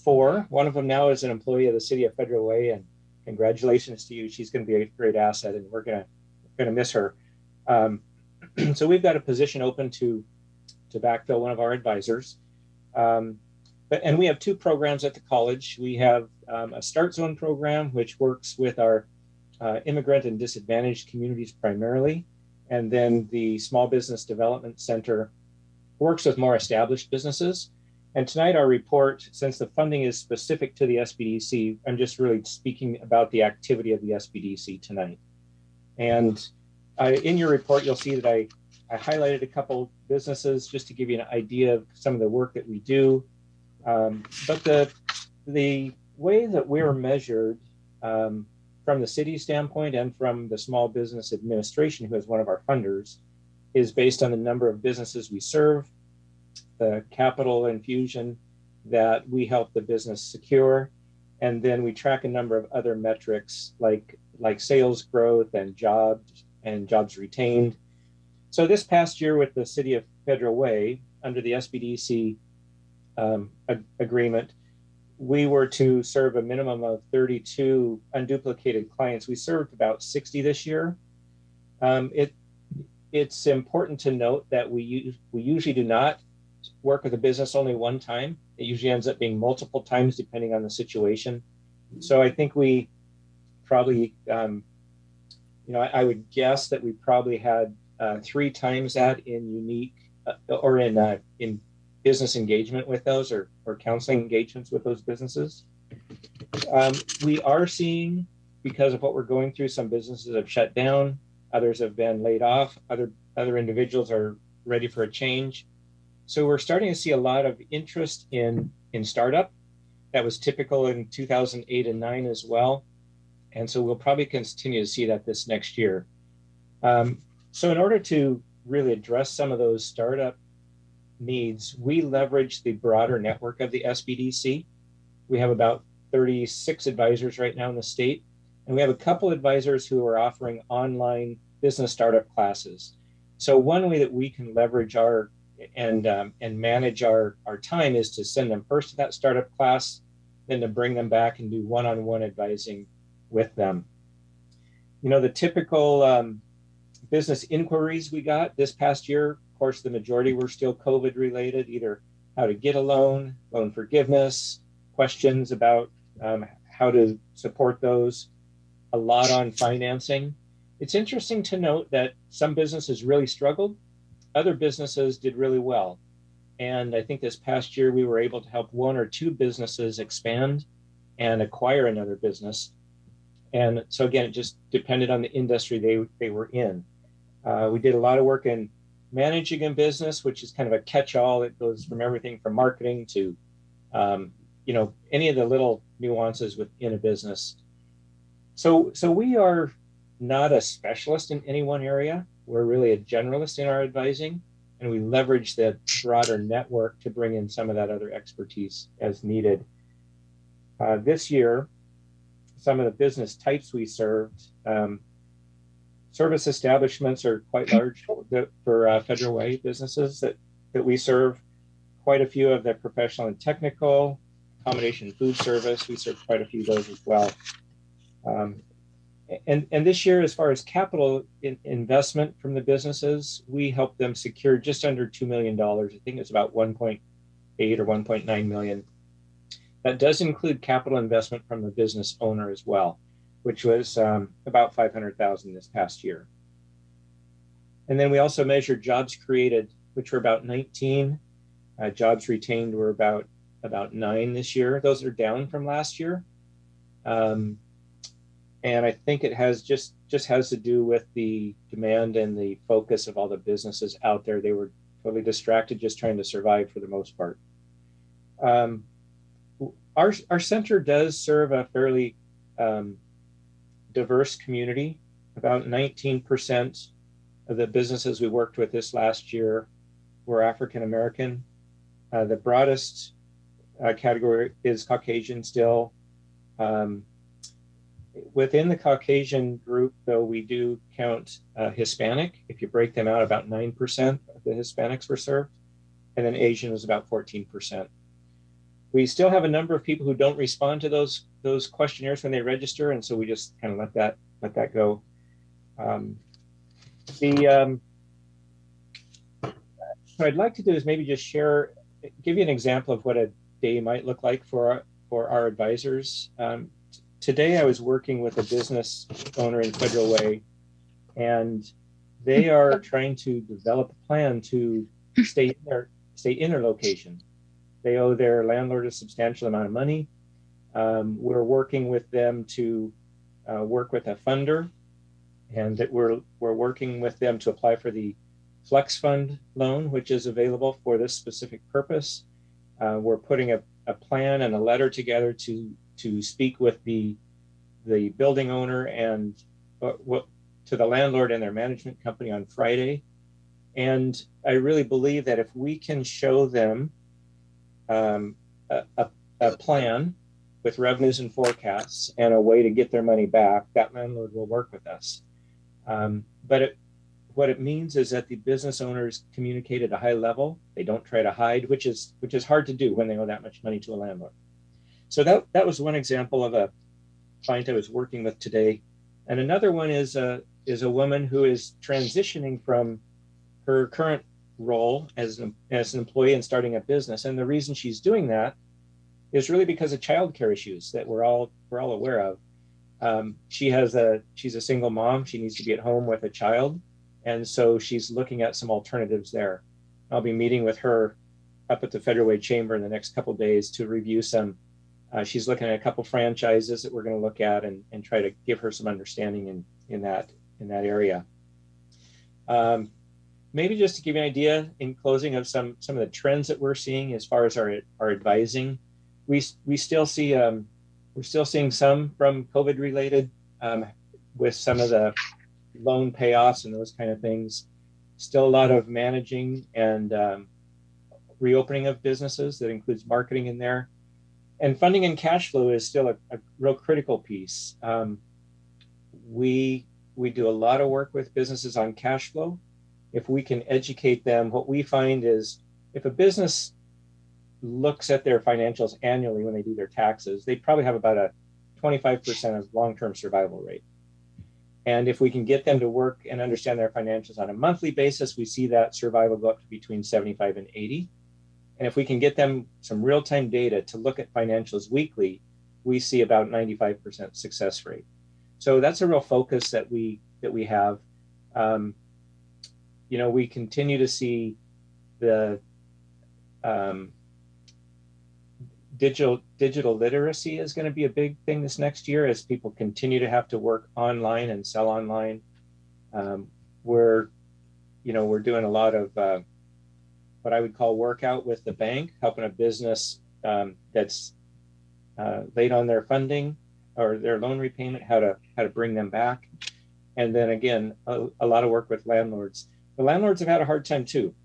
4. One of them now is an employee of the City of Federal Way, and congratulations to you. She's going to be a great asset, and we're going to miss her. So we've got a position open to backfill one of our advisors. And we have 2 programs at the college. We have a Start Zone program, which works with our immigrant and disadvantaged communities primarily. And then the Small Business Development Center works with more established businesses. And tonight our report, since the funding is specific to the SBDC, I'm just really speaking about the activity of the SBDC tonight. And in your report, you'll see that I highlighted a couple businesses just to give you an idea of some of the work that we do. But the way that we're measured from the city standpoint and from the Small Business Administration, who is one of our funders, is based on the number of businesses we serve, the capital infusion that we help the business secure, and then we track a number of other metrics like sales growth and jobs retained. So this past year with the City of Federal Way, under the SBDC agreement, we were to serve a minimum of 32 unduplicated clients. We served about 60 this year. It's important to note that we usually do not work with a business only one time. It usually ends up being multiple times depending on the situation. So I think we probably, I would guess that we probably had 3 times that in unique or in business engagement with those or counseling engagements with those businesses. We are seeing, because of what we're going through, some businesses have shut down, others have been laid off, other individuals are ready for a change. So we're starting to see a lot of interest in startup. That was typical in 2008 and 9 as well. And so we'll probably continue to see that this next year. So in order to really address some of those startup needs, we leverage the broader network of the SBDC. We have about 36 advisors right now in the state, and we have a couple advisors who are offering online business startup classes. So one way that we can leverage and manage our time is to send them first to that startup class, then to bring them back and do one-on-one advising with them. The typical business inquiries we got this past year, of course, the majority were still COVID related, either how to get a loan forgiveness, questions about how to support those, a lot on financing. It's interesting to note that some businesses really struggled, other businesses did really well. And I think this past year we were able to help 1 or 2 businesses expand and acquire another business. And so again, it just depended on the industry they were in. We did a lot of work in managing a business, which is kind of a catch-all. It goes from everything from marketing to, any of the little nuances within a business. So we are not a specialist in any one area. We're really a generalist in our advising, and we leverage the broader network to bring in some of that other expertise as needed. This year, some of the business types we served, service establishments are quite large for Federal Way businesses that we serve. Quite a few of the professional and technical, accommodation, food service, we serve quite a few of those as well. And this year, as far as capital investment from the businesses, we helped them secure just under $2 million. I think it's about 1.8 or 1.9 million. That does include capital investment from the business owner as well, which was about 500,000 this past year. And then we also measured jobs created, which were about 19. Jobs retained were about 9 this year. Those are down from last year. And I think it has just has to do with the demand and the focus of all the businesses out there. They were totally distracted, just trying to survive for the most part. Our center does serve a fairly diverse community. About 19% of the businesses we worked with this last year were African American. The broadest category is Caucasian still. Within the Caucasian group, though, we do count Hispanic. If you break them out, about 9% of the Hispanics were served, and then Asian was about 14%. We still have a number of people who don't respond to those questionnaires when they register, and so we just kind of let that go. What I'd like to do is maybe just give you an example of what a day might look like for our advisors. Today, I was working with a business owner in Federal Way, and they are trying to develop a plan to stay in their location. They owe their landlord a substantial amount of money. We're working with them to work with a funder, and that we're working with them to apply for the Flex Fund loan, which is available for this specific purpose. We're putting a plan and a letter together to speak with the building owner and to the landlord and their management company on Friday. And I really believe that if we can show them a plan with revenues and forecasts and a way to get their money back, that landlord will work with us. But what it means is that the business owners communicate at a high level. They don't try to hide, which is hard to do when they owe that much money to a landlord. So that was one example of a client I was working with today. And another one is a woman who is transitioning from her current role as an employee and starting a business. And the reason she's doing that is really because of childcare issues that we're all aware of. She's a single mom. She needs to be at home with a child. And so she's looking at some alternatives there. I'll be meeting with her up at the Federal Way Chamber in the next couple of days to review some. She's looking at a couple franchises that we're going to look at and try to give her some understanding in that area. Maybe just to give you an idea in closing of some of the trends that we're seeing as far as our advising, we still see we're still seeing some from COVID related with some of the loan payoffs and those kind of things. Still a lot of managing and reopening of businesses that includes marketing in there. And funding and cash flow is still a real critical piece. We do a lot of work with businesses on cash flow. If we can educate them, what we find is if a business looks at their financials annually when they do their taxes, they probably have about a 25% of long-term survival rate. And if we can get them to work and understand their financials on a monthly basis, we see that survival go up to between 75 and 80. And if we can get them some real-time data to look at financials weekly, we see about 95% success rate. So that's a real focus that we have. We continue to see the digital literacy is going to be a big thing this next year as people continue to have to work online and sell online. We're doing a lot of what I would call workout with the bank, helping a business that's late on their funding or their loan repayment, how to bring them back. And then again, a lot of work with landlords. The landlords have had a hard time too.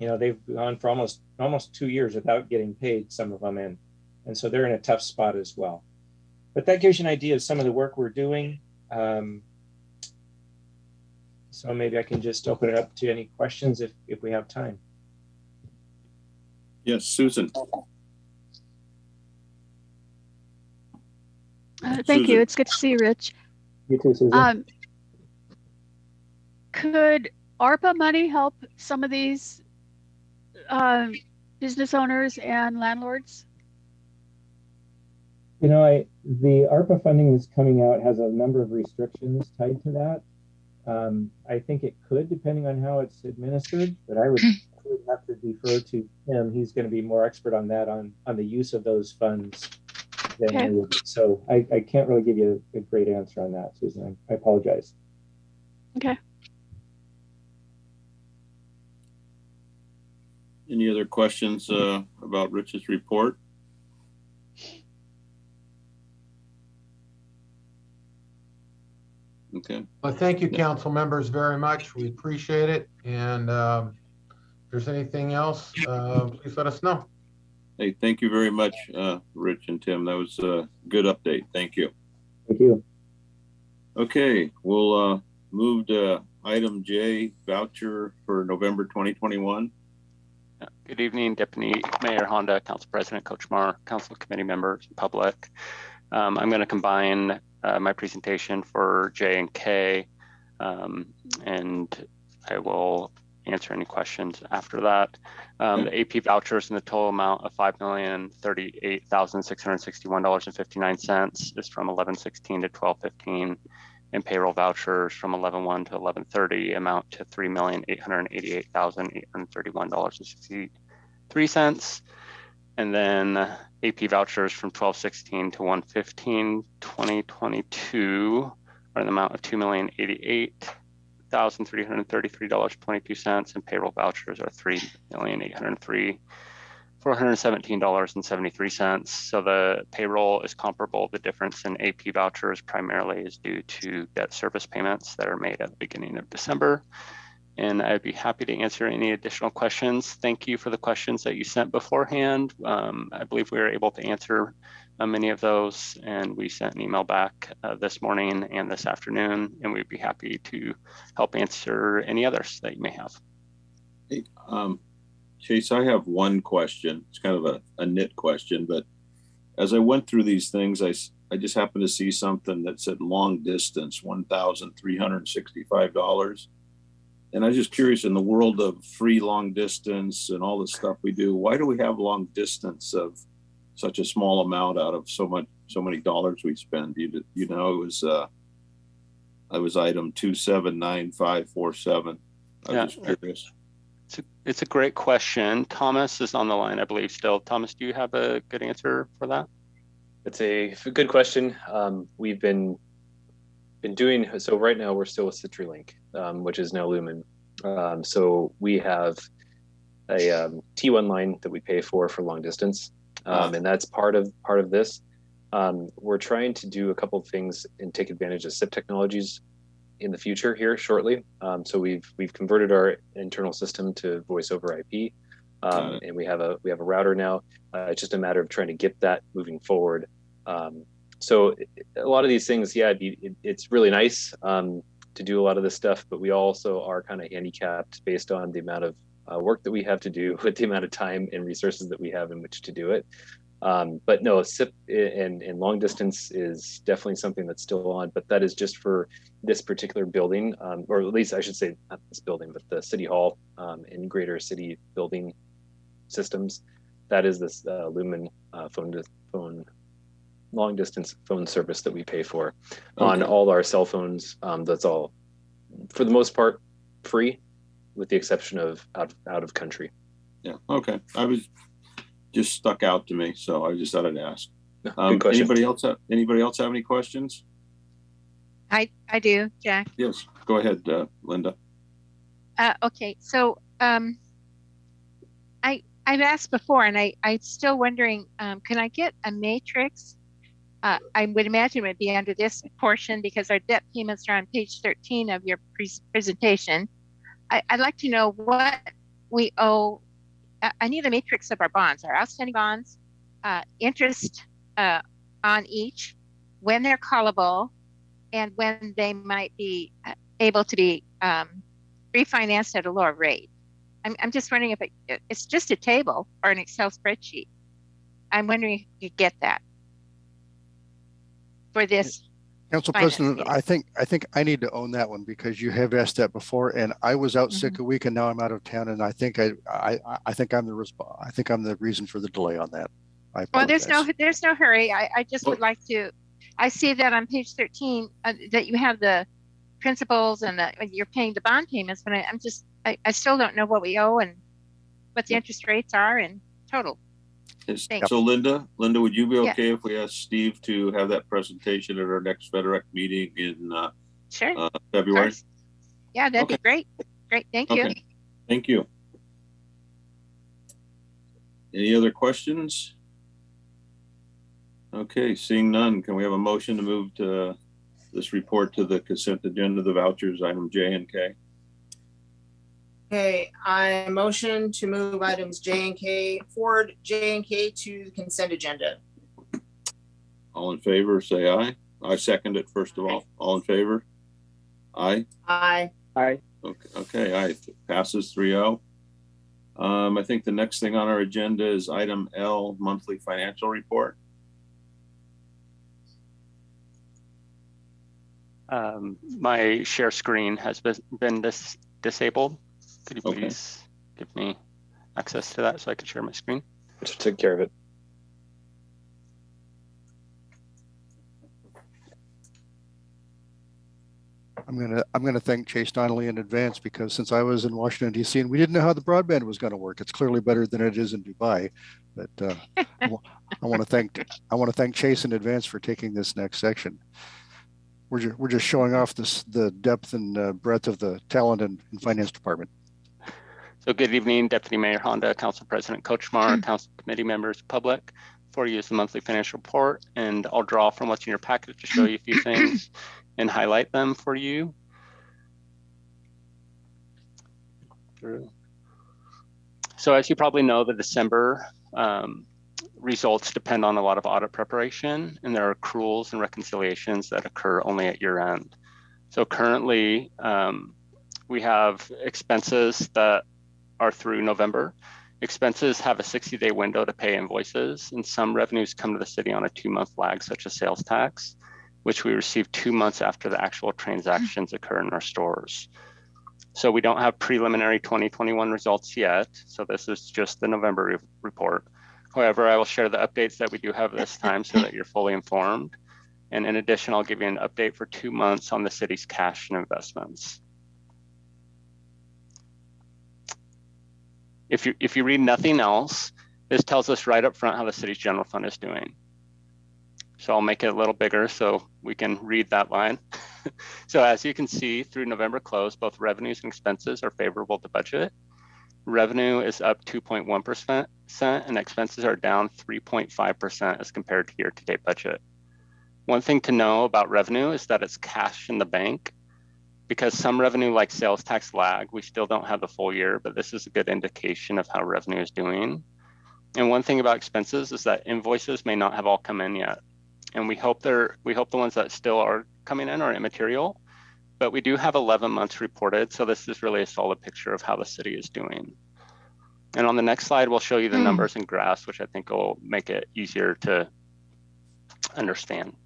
They've gone for almost 2 years without getting paid, some of them, and so they're in a tough spot as well. But that gives you an idea of some of the work we're doing. So maybe I can just open it up to any questions if we have time. Yes, Susan. Thank you. It's good to see you, Rich. You too, Susan. Could ARPA money help some of these business owners and landlords? The ARPA funding that's coming out has a number of restrictions tied to that. I think it could, depending on how it's administered, but I would have to defer to him. He's going to be more expert on that, on the use of those funds than I would. So I can't really give you a great answer on that, Susan. I apologize. Okay. Any other questions about Rich's report? Okay. Well, thank you, council members, very much. We appreciate it. And if there's anything else, please let us know. Hey, thank you very much, Rich and Tim. That was a good update. Thank you. Thank you. Okay, we'll move to item J, voucher for November 2021. Good evening, Deputy Mayor Honda, Council President Coach Mar, Council Committee members, public. I'm going to combine my presentation for J and K, and I will answer any questions after that. The AP vouchers in the total amount of $5,038,661.59 is from 11/16 to 12/15, and payroll vouchers from 11/1 to 11/30 amount to $3,888,831.63. And then AP vouchers from 12/16 to 1/15, 2022 are in the amount of $2,088,333.22, and payroll vouchers are $3,803,417.73. So the payroll is comparable. The difference in AP vouchers primarily is due to debt service payments that are made at the beginning of December. And I'd be happy to answer any additional questions. Thank you for the questions that you sent beforehand. I believe we were able to answer many of those, and we sent an email back this morning and this afternoon, and we'd be happy to help answer any others that you may have. Hey, Chase, I have one question. It's kind of a nit question, but as I went through these things, I just happened to see something that said long distance, $1,365. And I was just curious, in the world of free long distance and all the stuff we do, why do we have long distance of such a small amount out of so many dollars we spend? It was item 279547. I was just curious. It's a great question. Thomas is on the line, I believe, still. Thomas, do you have a good answer for that? It's a good question. We've been doing, so right now we're still with CitriLink, which is now Lumen. So we have a T1 line that we pay for long distance, and that's part of this. We're trying to do a couple of things and take advantage of SIP technologies in the future here shortly. So we've converted our internal system to voice over IP, and we have a router now. It's just a matter of trying to get that moving forward. So a lot of these things, it's really nice to do a lot of this stuff, but we also are kind of handicapped based on the amount of work that we have to do with the amount of time and resources that we have in which to do it. But no, SIP and long distance is definitely something that's still on, but that is just for this particular building, or at least I should say not this building, but the City Hall and greater city building systems. That is this Lumen phone long distance phone service that we pay for on all our cell phones. That's all, for the most part, free, with the exception of out of country. Yeah. Okay. I was just stuck out to me, so I just thought I'd ask. Good question. Anybody else have any questions? I do, Jack. Yes. Go ahead, Linda. Okay. So I've asked before, and I'm still wondering, can I get a matrix? I would imagine it would be under this portion because our debt payments are on page 13 of your presentation. I'd like to know what we owe. I need a matrix of our bonds, our outstanding bonds, interest on each, when they're callable, and when they might be able to be refinanced at a lower rate. I'm just wondering if it's just a table or an Excel spreadsheet. I'm wondering if you get that for this. Council President, I think I need to own that one because you have asked that before, and I was out sick a week, and now I'm out of town, and I think I'm the reason for the delay on that. I Well, apologize. there's no hurry. I just would like to, I see that on page 13 that you have the principals and you're paying the bond payments, but I still don't know what we owe and what the interest rates are in total. So Linda, would you be okay if we ask Steve to have that presentation at our next FedRec meeting in February? Yeah, that'd be great. Great, thank you. Thank you. Any other questions? Okay, seeing none, can we have a motion to move to this report to the consent agenda, the vouchers, item J and K? Okay, I motion to move items J and K, forward J and K to the consent agenda. All in favor, say aye. I second it, first of all. All in favor? Aye? Aye. Aye. Okay, aye. Passes 3-0. I think the next thing on our agenda is item L, monthly financial report. My share screen has been disabled. Could you please give me access to that so I can share my screen? Just took care of it. I'm gonna thank Chase Donnelly in advance, because since I was in Washington D.C. and we didn't know how the broadband was going to work, it's clearly better than it is in Dubai. But I want to thank Chase in advance for taking this next section. We're just showing off the depth and breadth of the talent in finance department. So good evening, Deputy Mayor Honda, Council President Kochmar, Council Committee members, public. For you is the monthly financial report, and I'll draw from what's in your packet to show you a few things and highlight them for you. So as you probably know, the December results depend on a lot of audit preparation, and there are accruals and reconciliations that occur only at year end. So currently, we have expenses that are through November. Expenses have a 60-day window to pay invoices, and some revenues come to the city on a 2-month lag, such as sales tax, which we receive 2 months after the actual transactions occur in our stores. So we don't have preliminary 2021 results yet. So this is just the November report. However, I will share the updates that we do have this time so that you're fully informed. And in addition, I'll give you an update for 2 months on the city's cash and investments. If you read nothing else, this tells us right up front how the city's general fund is doing. So I'll make it a little bigger so we can read that line. So as you can see, through November close, both revenues and expenses are favorable to budget. Revenue is up 2.1% and expenses are down 3.5% as compared to year-to-date budget. One thing to know about revenue is that it's cash in the bank. Because some revenue like sales tax lag, we still don't have the full year, but this is a good indication of how revenue is doing. And one thing about expenses is that invoices may not have all come in yet. And we hope the ones that still are coming in are immaterial, but we do have 11 months reported. So this is really a solid picture of how the city is doing. And on the next slide, we'll show you the numbers and graphs, which I think will make it easier to understand.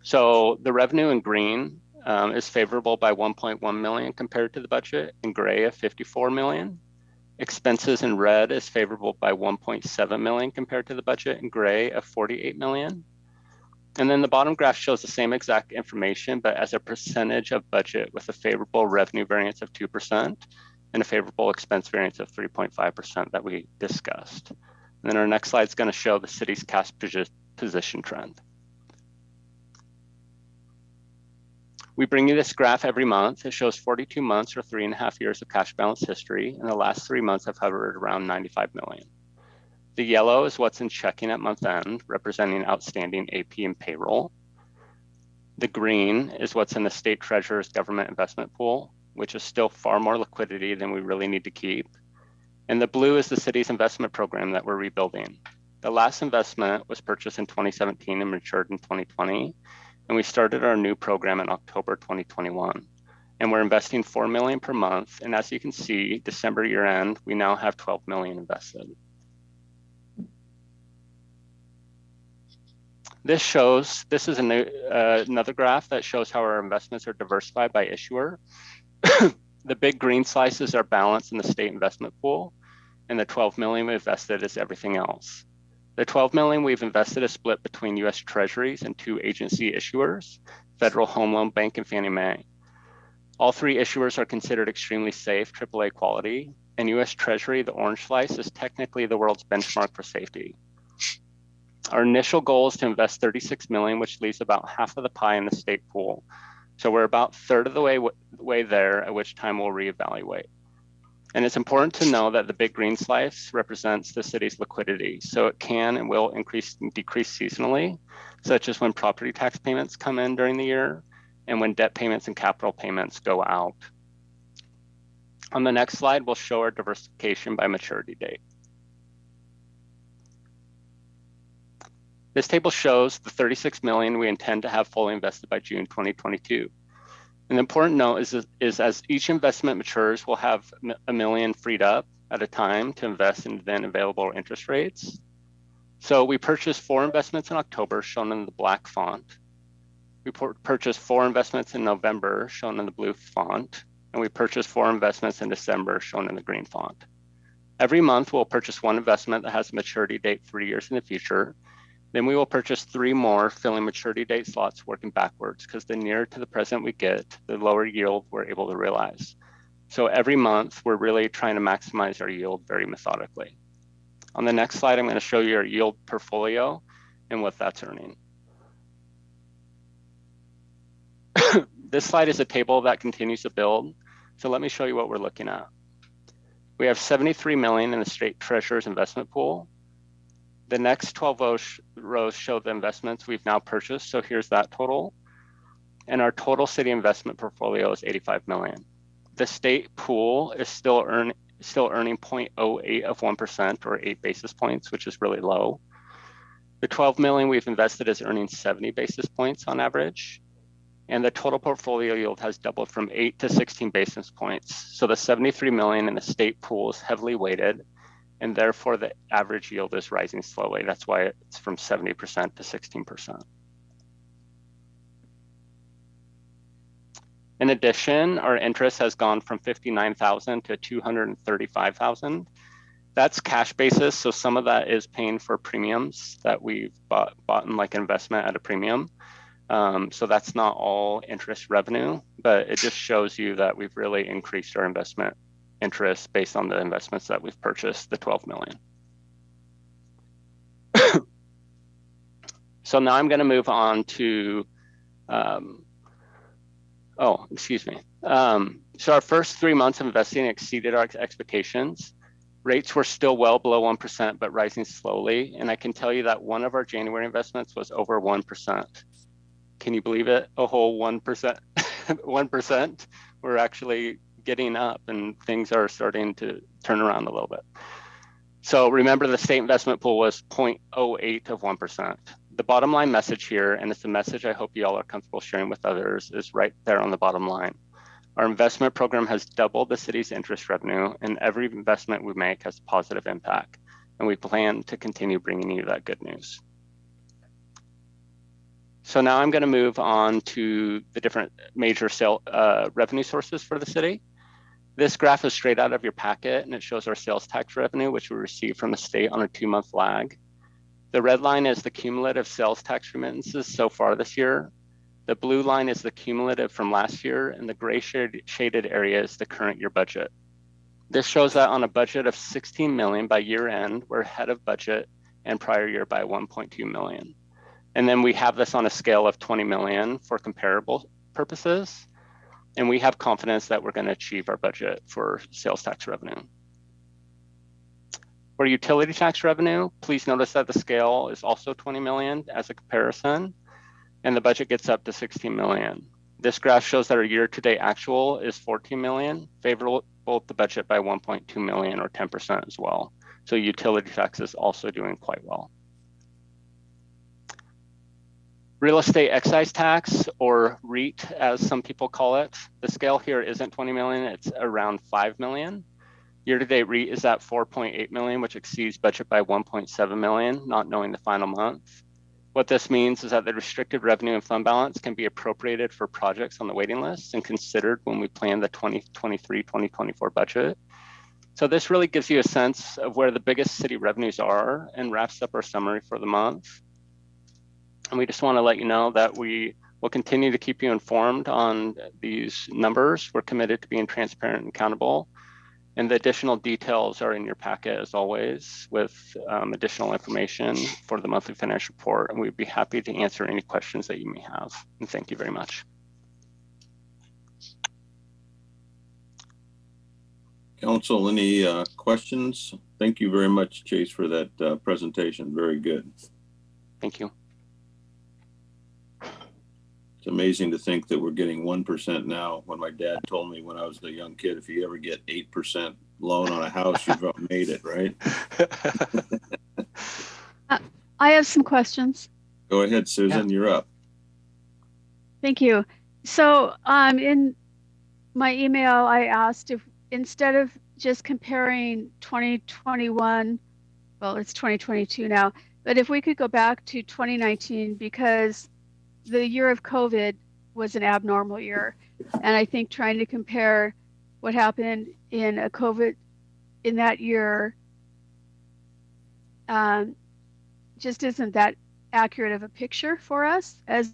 So the revenue in green is favorable by 1.1 million compared to the budget, in gray of 54 million. Expenses in red is favorable by 1.7 million compared to the budget, in gray of 48 million. And then the bottom graph shows the same exact information, but as a percentage of budget, with a favorable revenue variance of 2% and a favorable expense variance of 3.5% that we discussed. And then our next slide is going to show the city's cash position trend. We bring you this graph every month. It shows 42 months or 3.5 years of cash balance history, and the last 3 months have hovered around 95 million. The yellow is what's in checking at month end, representing outstanding AP and payroll. The green is what's in the state treasurer's government investment pool, which is still far more liquidity than we really need to keep. And the blue is the city's investment program that we're rebuilding. The last investment was purchased in 2017 and matured in 2020. And we started our new program in October 2021. And we're investing 4 million per month. And as you can see, December year end, we now have 12 million invested. This is another graph that shows how our investments are diversified by issuer. The big green slices are balanced in the state investment pool, and the 12 million we invested is everything else. The 12 million we've invested is split between US Treasuries and 2 agency issuers, Federal Home Loan Bank and Fannie Mae. All 3 issuers are considered extremely safe, AAA quality, and US Treasury, the orange slice, is technically the world's benchmark for safety. Our initial goal is to invest 36 million, which leaves about half of the pie in the state pool. So we're about third of the way there, at which time we'll reevaluate. And it's important to know that the big green slice represents the city's liquidity. So it can and will increase and decrease seasonally, such as when property tax payments come in during the year and when debt payments and capital payments go out. On the next slide, we'll show our diversification by maturity date. This table shows the 36 million we intend to have fully invested by June 2022. An important note is as each investment matures, we'll have $1 million freed up at a time to invest in then available interest rates. So we purchased 4 investments in October, shown in the black font. We purchased 4 investments in November, shown in the blue font. And we purchased 4 investments in December, shown in the green font. Every month, we'll purchase 1 investment that has a maturity date 3 years in the future. Then we will purchase 3 more, filling maturity date slots working backwards, because the nearer to the present we get, the lower yield we're able to realize. So every month, we're really trying to maximize our yield very methodically. On the next slide, I'm going to show you our yield portfolio and what that's earning. This slide is a table that continues to build. So let me show you what we're looking at. We have 73 million in the state treasurer's investment pool. The next 12 rows show the investments we've now purchased. So here's that total. And our total city investment portfolio is 85 million. The state pool is still earning 0.08 of 1% or 8 basis points, which is really low. The 12 million we've invested is earning 70 basis points on average. And the total portfolio yield has doubled from 8 to 16 basis points. So the 73 million in the state pool is heavily weighted, and therefore the average yield is rising slowly. That's why it's from 70% to 16%. In addition, our interest has gone from 59,000 to 235,000. That's cash basis, so some of that is paying for premiums that we've bought in like investment at a premium. So that's not all interest revenue, but it just shows you that we've really increased our investment interest based on the investments that we've purchased, the 12 million. So now I'm going to move on to, so our first 3 months of investing exceeded our expectations. Rates were still well below 1%, but rising slowly. And I can tell you that one of our January investments was over 1%. Can you believe it? A whole 1%. 1%. We're actually getting up and things are starting to turn around a little bit. So remember, the state investment pool was 0.08 of 1%. The bottom line message here, and it's a message I hope you all are comfortable sharing with others, is right there on the bottom line. Our investment program has doubled the city's interest revenue, and every investment we make has a positive impact. And we plan to continue bringing you that good news. So now I'm going to move on to the different major revenue sources for the city. This graph is straight out of your packet, and it shows our sales tax revenue, which we receive from the state on a 2-month lag. The red line is the cumulative sales tax remittances so far this year. The blue line is the cumulative from last year, and the gray shaded area is the current year budget. This shows that on a budget of 16 million by year end, we're ahead of budget and prior year by 1.2 million. And then we have this on a scale of 20 million for comparable purposes. And we have confidence that we're going to achieve our budget for sales tax revenue. For utility tax revenue, please notice that the scale is also 20 million as a comparison, and the budget gets up to 16 million. This graph shows that our year-to-date actual is 14 million, favorable the budget by 1.2 million or 10% as well. So utility tax is also doing quite well. Real estate excise tax, or REIT as some people call it, the scale here isn't 20 million, it's around 5 million. Year-to-date REIT is at 4.8 million, which exceeds budget by 1.7 million, not knowing the final month. What this means is that the restricted revenue and fund balance can be appropriated for projects on the waiting list and considered when we plan the 2023-2024 budget. So this really gives you a sense of where the biggest city revenues are and wraps up our summary for the month. And we just want to let you know that we will continue to keep you informed on these numbers. We're committed to being transparent and accountable. And the additional details are in your packet as always with additional information for the monthly financial report. And we'd be happy to answer any questions that you may have. And thank you very much. Council, any questions? Thank you very much, Chase, for that presentation. Very good. Thank you. It's amazing to think that we're getting 1% now. When my dad told me when I was a young kid, if you ever get 8% loan on a house, you've made it, right? I have some questions. Go ahead, Susan, you're up. Thank you. So in my email, I asked if instead of just comparing 2021, well, it's 2022 now, but if we could go back to 2019, because the year of COVID was an abnormal year. And I think trying to compare what happened in a COVID in that year just isn't that accurate of a picture for us as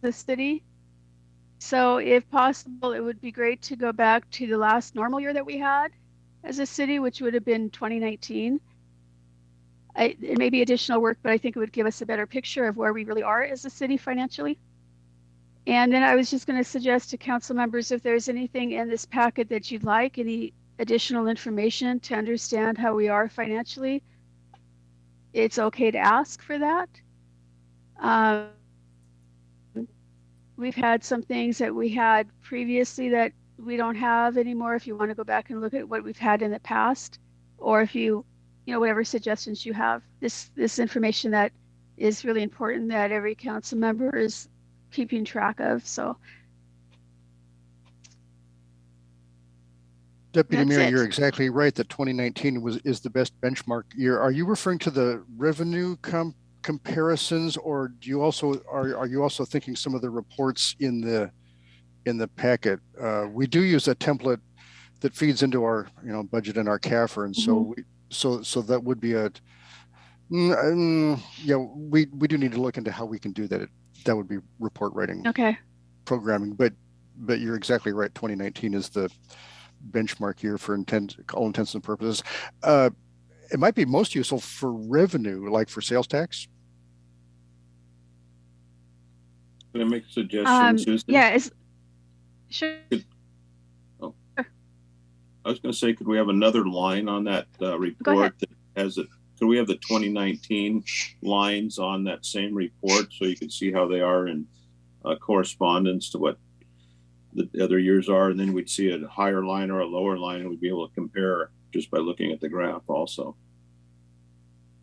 the city. So if possible, it would be great to go back to the last normal year that we had as a city, which would have been 2019. It may be additional work, but I think it would give us a better picture of where we really are as a city financially. And then I was just going to suggest to council members, if there's anything in this packet that you'd like, any additional information to understand how we are financially, it's okay to ask for that. We've had some things that we had previously that we don't have anymore. If you want to go back and look at what we've had in the past, or if you whatever suggestions you have, this information that is really important that every council member is keeping track of. So Deputy Mayor, you're exactly right that 2019 is the best benchmark year. Are you referring to the revenue comparisons, or do you also are you also thinking some of the reports in the packet? We do use a template that feeds into our budget and our CAFR, and so so that would be we do need to look into how we can do that. That would be report writing, programming. But you're exactly right. 2019 is the benchmark year for all intents and purposes. It might be most useful for revenue, like for sales tax. Can I make a suggestion, Susan? Yeah, sure. I was going to say, could we have another line on that report that has it? Could we have the 2019 lines on that same report so you can see how they are in correspondence to what the other years are, and then we'd see a higher line or a lower line, and we'd be able to compare just by looking at the graph also.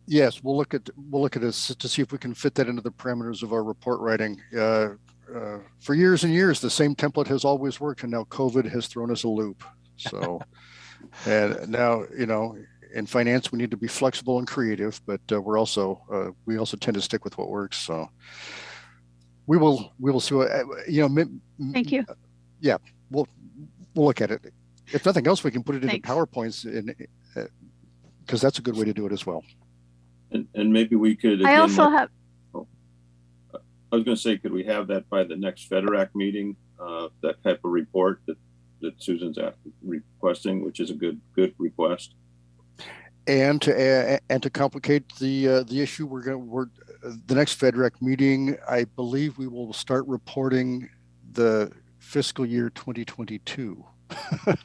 Yes, we'll look at this to see if we can fit that into the parameters of our report writing. For years and years, the same template has always worked, and now COVID has thrown us a loop. So, and now, in finance, we need to be flexible and creative, but we also tend to stick with what works. So we will see what, Thank you. Yeah, we'll look at it. If nothing else, we can put it into PowerPoints because that's a good way to do it as well. And maybe we could. I also have. I was going to say, could we have that by the next FEDERAC meeting? That type of report that Susan's requesting, which is a good request. And to complicate the issue, the next FEDERAC meeting, I believe we will start reporting the fiscal year 2022. So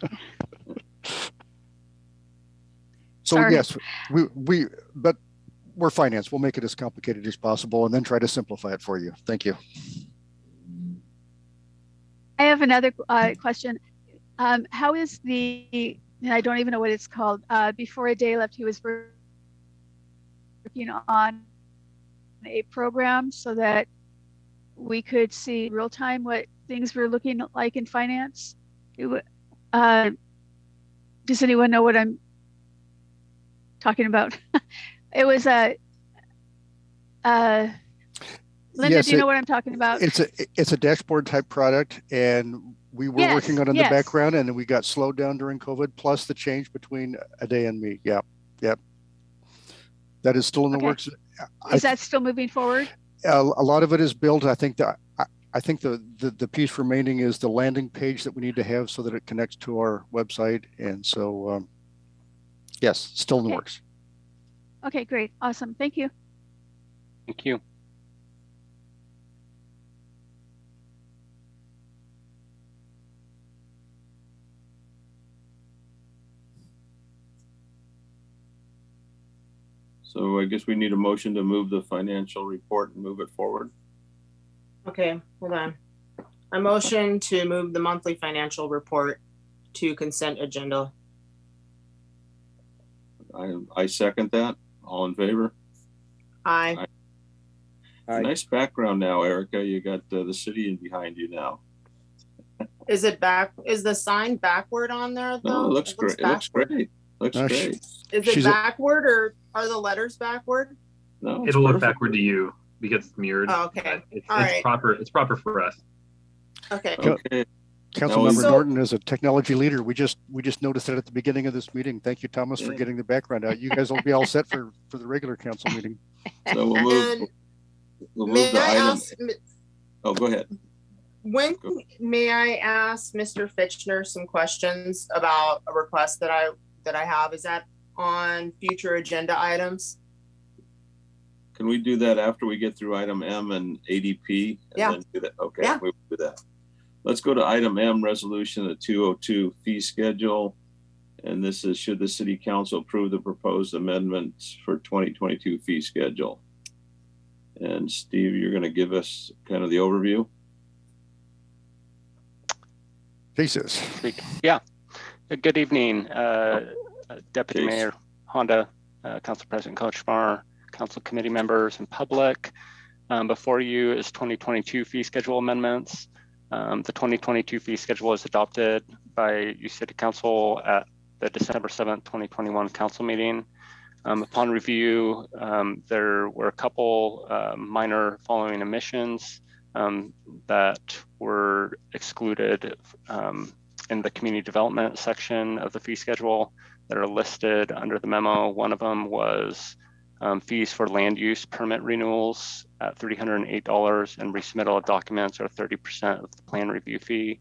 sorry. Yes, but we're finance. We'll make it as complicated as possible and then try to simplify it for you. Thank you. I have another question. How is and I don't even know what it's called. Before a day left, he was working on a program so that we could see real time what things were looking like in finance. Does anyone know what I'm talking about? It was Linda, yes, do you know what I'm talking about? It's a dashboard type product, and we were Yes, working on it in yes. the background, and we got slowed down during COVID, plus the change between a day and me. Yep. That is still in the Okay. works. Is that still moving forward? A lot of it is built. I think the piece remaining is the landing page that we need to have so that it connects to our website. And so, yes, still in the works. Okay, great. Awesome. Thank you. Thank you. So I guess we need a motion to move the financial report and move it forward. Okay, hold on. I motion to move the monthly financial report to consent agenda. I second that. All in favor? Aye. Nice background now, Erica. You got the city in behind you now. Is it back? Is the sign backward on there though? No, it looks great. It looks great. Looks great. Is it backward or are the letters backward? No, it'll look backward to you because it's mirrored. Oh, okay. It's right. proper. It's proper for us. Okay. Councilmember Norton is a technology leader. We just noticed it at the beginning of this meeting. Thank you, Thomas, for getting the background out. You guys will be all set for the regular council meeting. So we'll move the item. Oh, go ahead. When may I ask Mr. Fitchner some questions about a request that I have? Is that on future agenda items? Can we do that after we get through item M and ADP? And then do that? Okay, yeah. We'll do that. Let's go to item M, resolution of 202 fee schedule. And this is, should the city council approve the proposed amendments for 2022 fee schedule? And Steve, you're going to give us kind of the overview. Jesus. Yeah. Good evening, Deputy Mayor Honda, Council President Kochmar, Council Committee members, and public. Before you is 2022 fee schedule amendments. The 2022 fee schedule was adopted by you City Council at the December 7th, 2021 council meeting. Upon review, there were a couple minor following omissions that were excluded in the community development section of the fee schedule that are listed under the memo. One of them was fees for land use permit renewals at $308 and resubmittal of documents are 30% of the plan review fee.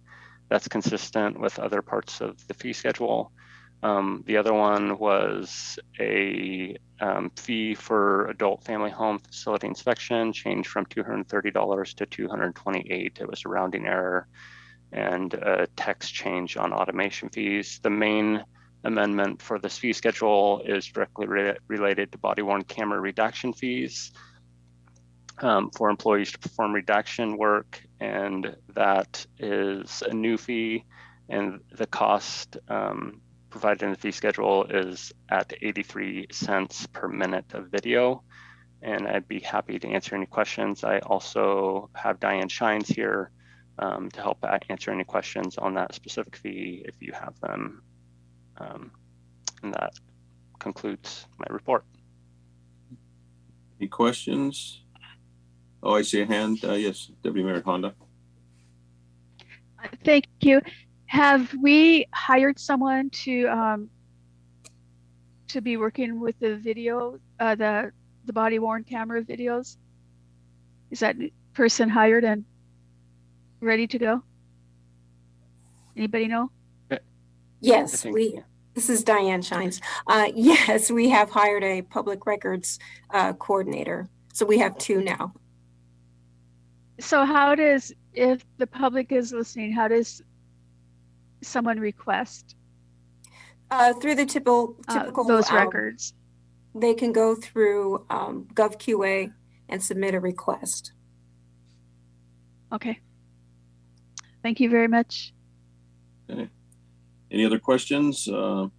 That's consistent with other parts of the fee schedule. The other one was a fee for adult family home facility inspection, changed from $230 to $228. It was a rounding error and a text change on automation fees. The main amendment for this fee schedule is directly related to body-worn camera redaction fees for employees to perform redaction work, and that is a new fee, and the cost provided in the fee schedule is at 83 cents per minute of video. And I'd be happy to answer any questions. I also have Diane Shines here to help answer any questions on that specific fee if you have them. And that concludes my report. Any questions? Oh, I see a hand. Yes, Deputy Mayor Honda. Thank you. Have we hired someone to be working with the video, the body worn camera videos? Is that person hired and ready to go? Anybody know? Yes, this is Diane Shines. Yes, we have hired a public records coordinator. So we have 2 now. So how does, if the public is listening, how does someone request? Through the typical those records. They can go through GovQA and submit a request. Okay. Thank you very much. Okay. Any other questions? Erica,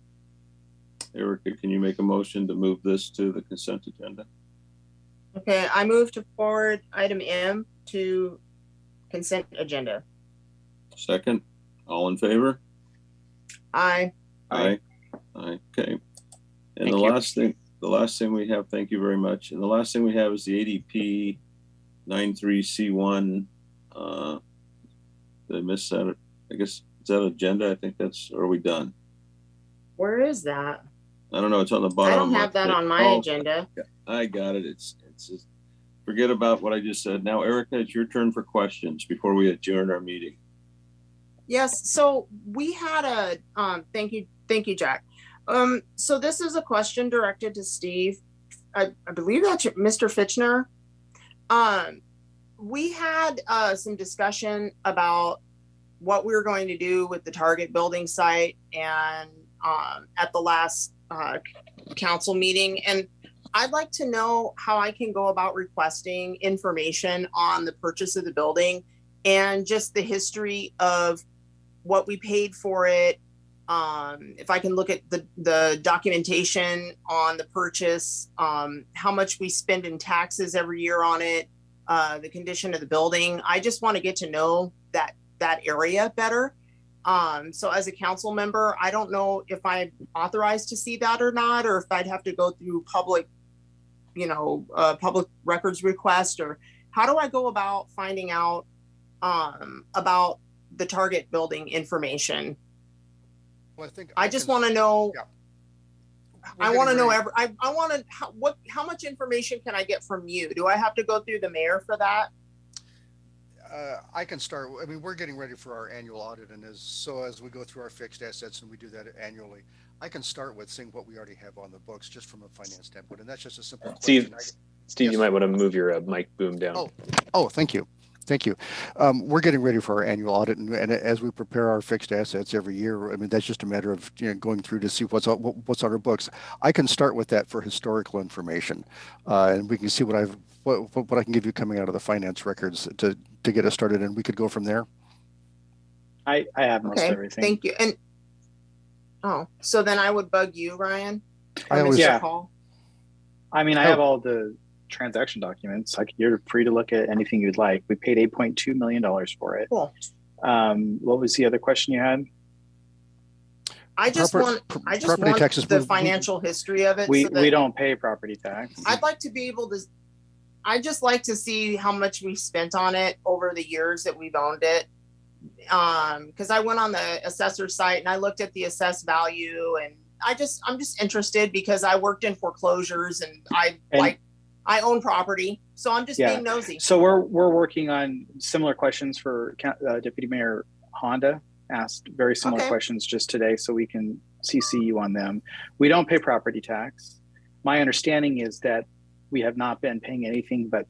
can you make a motion to move this to the consent agenda? Okay, I move to forward item M to consent agenda. Second, all in favor? Aye. Aye. Aye. Okay. And the last thing we have, thank you very much. And the last thing we have is the ADP 93C1. Did I miss that? I guess, is that agenda? I think that's, are we done? Where is that? I don't know. It's on the bottom. I don't have that on my agenda. I got it. It's just, forget about what I just said. Now, Erica, it's your turn for questions before we adjourn our meeting. Yes. So we had a, thank you, Jack. So this is a question directed to Steve. I believe that's Mr. Fitchner. We had some discussion about what we were going to do with the Target building site and at the last council meeting. And I'd like to know how I can go about requesting information on the purchase of the building and just the history of what we paid for it. If I can look at the documentation on the purchase, how much we spend in taxes every year on it, the condition of the building. I just want to get to know that area better. So as a council member, I don't know if I'm authorized to see that or not, or if I'd have to go through public records request, or how do I go about finding out about the Target building information? Well, I think I just want to know. Yeah. I want to know I want to how much information can I get from you? Do I have to go through the mayor for that? I can start. I mean, we're getting ready for our annual audit, and as we go through our fixed assets, and we do that annually, I can start with seeing what we already have on the books, just from a finance standpoint, and that's just a simple question. Steve, yes. You might want to move your mic boom down. Oh, thank you. Thank you. We're getting ready for our annual audit, and as we prepare our fixed assets every year, I mean, that's just a matter of going through to see what's on our books. I can start with that for historical information, and we can see what I can give you coming out of the finance records to get us started, and we could go from there. I have most everything. Thank you. And so then I would bug you, Ryan. I mean, I have all the transaction documents. You're free to look at anything you'd like. We paid $8.2 million for it. Cool. What was the other question you had? I just want the financial history of it. We don't pay property tax. I'd like to be able to. I just like to see how much we spent on it over the years that we've owned it. Because I went on the assessor site and I looked at the assessed value, and I'm just interested because I worked in foreclosures and I own property, so I'm just being nosy. So we're working on similar questions for Deputy Mayor Honda. Asked very similar questions just today, so we can CC you on them. We don't pay property tax. My understanding is that we have not been paying anything but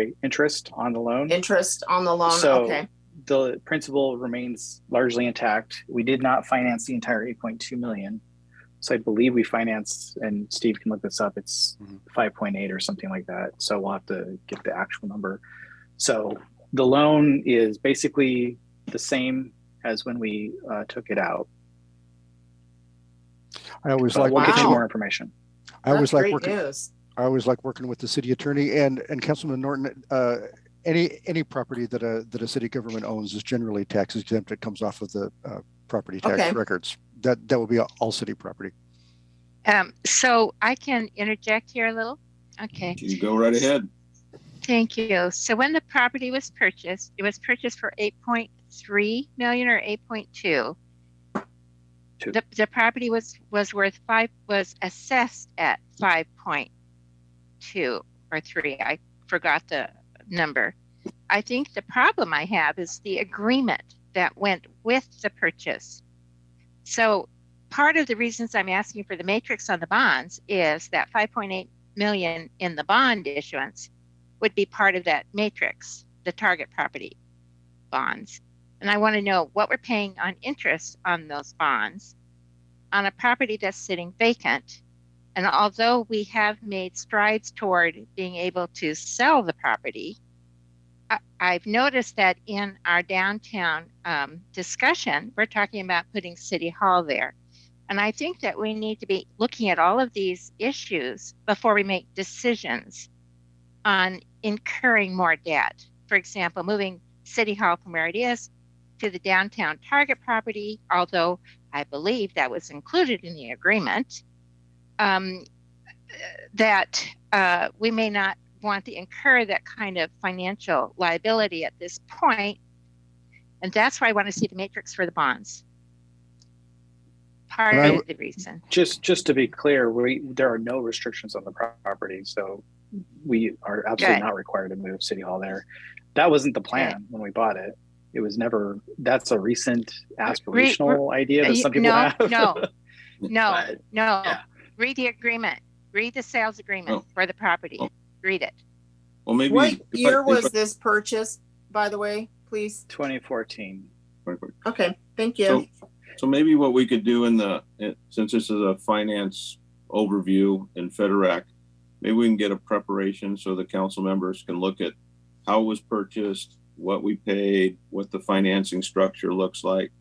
interest on the loan. Interest on the loan, so the principal remains largely intact. We did not finance the entire 8.2 million. So I believe we financed, and Steve can look this up, it's 5.8 or something like that. So we'll have to get the actual number. So the loan is basically the same as when we took it out. I always we'll get you more information. I always like working with the city attorney and Councilman Norton. Any property that a city government owns is generally tax exempt. It comes off of the property tax records. That will be all city property. So I can interject here a little. Okay. You go right ahead. Thank you. So when the property was purchased, it was purchased for 8.3 million or 8.2. The property was assessed at 5.2 or 3. I forgot the number. I think the problem I have is the agreement that went with the purchase. So part of the reasons I'm asking for the matrix on the bonds is that 5.8 million in the bond issuance would be part of that matrix, the Target property bonds. And I want to know what we're paying on interest on those bonds on a property that's sitting vacant. And although we have made strides toward being able to sell the property, I've noticed that in our downtown discussion, we're talking about putting City Hall there. And I think that we need to be looking at all of these issues before we make decisions on incurring more debt. For example, moving City Hall from where it is to the downtown Target property, although I believe that was included in the agreement, that we may not want to incur that kind of financial liability at this point. And that's why I want to see the matrix for the bonds. Part of the reason. Just to be clear, there are no restrictions on the property, so we are absolutely not required to move City Hall there. That wasn't the plan when we bought it. It was never. That's a recent aspirational idea that some people have. No. Yeah. Read the agreement. Read the sales agreement for the property. Read it. Well, maybe. What year was this purchased, by the way, please? 2014. Okay, thank you. So maybe what we could do since this is a finance overview in FedRAC, maybe we can get a preparation so the council members can look at how it was purchased, what we paid, what the financing structure looks like.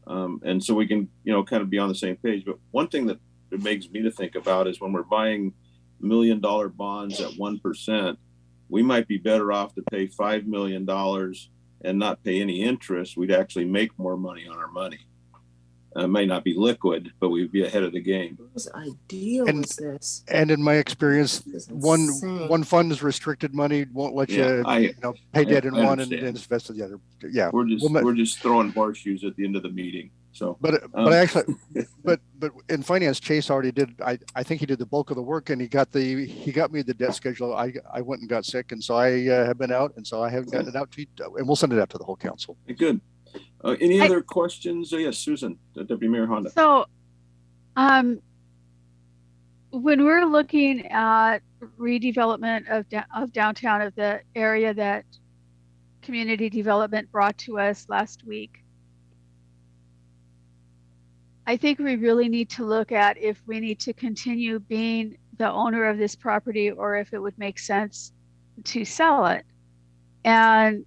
And so we can, kind of be on the same page. But one thing that it makes me to think about is when we're buying $1 million bonds at 1%, we might be better off to pay $5 million and not pay any interest. We'd actually make more money on our money. It may not be liquid, but we'd be ahead of the game. Whose idea was this? And in my experience, one fund is restricted money, won't let you pay debt in one and invest in the other. Yeah, we're just throwing horseshoes at the end of the meeting. So, but actually, but in finance, Chase already did. I think he did the bulk of the work, and he got me the debt schedule. I went and got sick, and so I have been out, and so I haven't gotten it out to you, and we'll send it out to the whole council. Good. Any other questions? Yes, Susan, Deputy Mayor Honda. So, when we're looking at redevelopment of downtown, of the area that community development brought to us last week, I think we really need to look at if we need to continue being the owner of this property or if it would make sense to sell it. And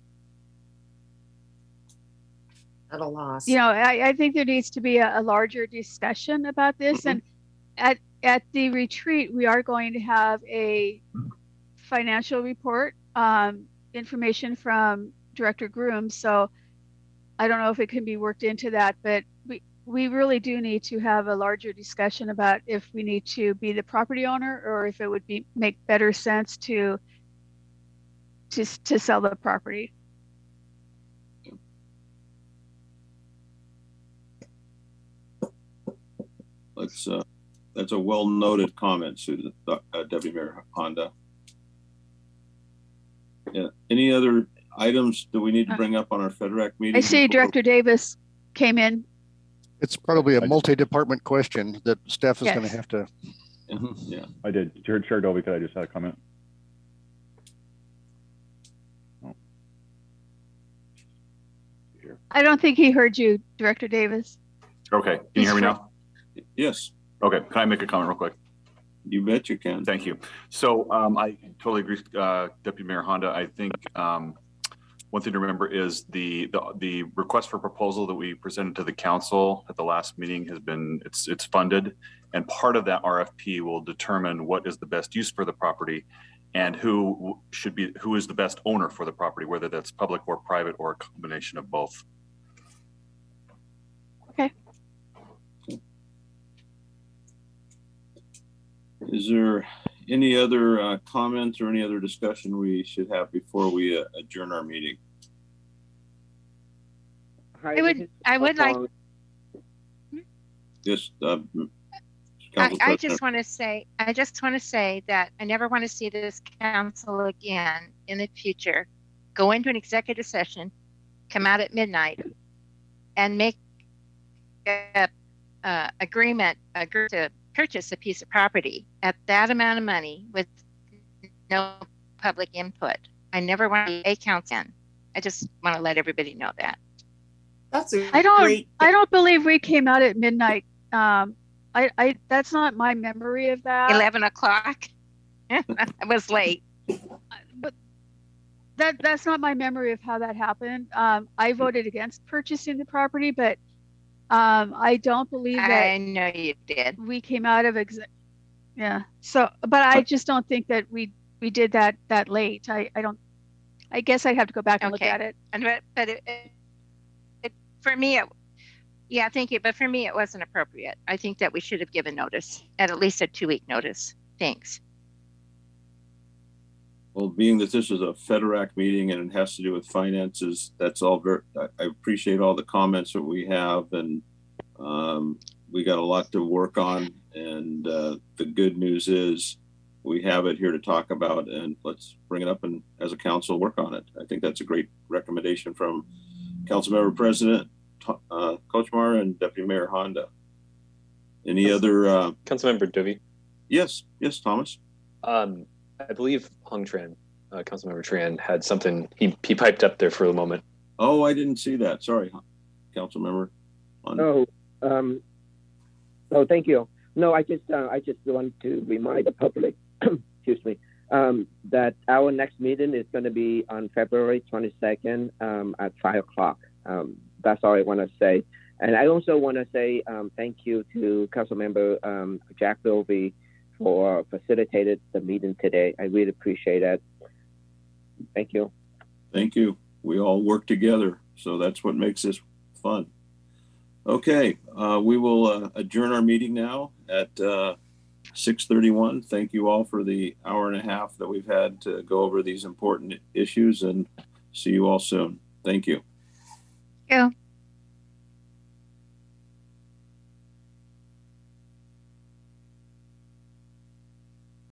at a loss. I think there needs to be a larger discussion about this. Mm-hmm. And at the retreat, we are going to have a financial report, information from Director Groom. So I don't know if it can be worked into that, but we really do need to have a larger discussion about if we need to be the property owner or if it would make better sense to sell the property. That's a well-noted comment, Susan, Deputy Mayor Honda. Yeah. Any other items that we need to bring up on our FedRAC meeting? I see Director Davis came in. It's probably a multi-department question that staff is going to have to. Yeah, I did. Chair Dovey, could I just have a comment? I don't think he heard you, Director Davis. Okay, can you hear me now? Yes. Okay, can I make a comment real quick? You bet you can. Thank you. So I totally agree, Deputy Mayor Honda. I think one thing to remember is the request for proposal that we presented to the council at the last meeting has been, it's funded, and part of that RFP will determine what is the best use for the property and who is the best owner for the property, whether that's public or private or a combination of both. Okay. Is there any other comments or any other discussion we should have before we adjourn our meeting? I would like. Yes. I just want to say that I never want to see this council again in the future go into an executive session, come out at midnight, and make a agreement to purchase a piece of property at that amount of money with no public input. I never want to be a council. I just want to let everybody know that. I don't believe we came out at midnight. That's not my memory of that. 11 o'clock. It was late. But that's not my memory of how that happened. I voted against purchasing the property, but I don't believe that. I know you did. We came out of yeah. So, but I just don't think that we did that late. I guess I'd have to go back and look at it. But for me, yeah, thank you. But for me, it wasn't appropriate. I think that we should have given notice, at least a 2-week notice. Thanks. Well, being that this is a FedRAC meeting and it has to do with finances, that's all very, I appreciate all the comments that we have, and we got a lot to work on. And the good news is we have it here to talk about, and let's bring it up and as a council work on it. I think that's a great recommendation from Councilmember President Kochmar and Deputy Mayor Honda. Any other? Councilmember Dovey? Yes, Thomas. I believe Hong Tran, Councilmember Tran, had something. He piped up there for a moment. Oh, I didn't see that. Sorry, Councilmember. Thank you. No, I just want to remind the public, excuse me, that our next meeting is going to be on February 22nd at 5 o'clock. That's all I want to say. And I also want to say thank you to Councilmember Jack Dovey for facilitated the meeting today. I really appreciate it. Thank you. Thank you. We all work together, so that's what makes this fun. Okay, we will adjourn our meeting now at 6:31. Thank you all for the hour and a half that we've had to go over these important issues, and see you all soon. Thank you. Yeah.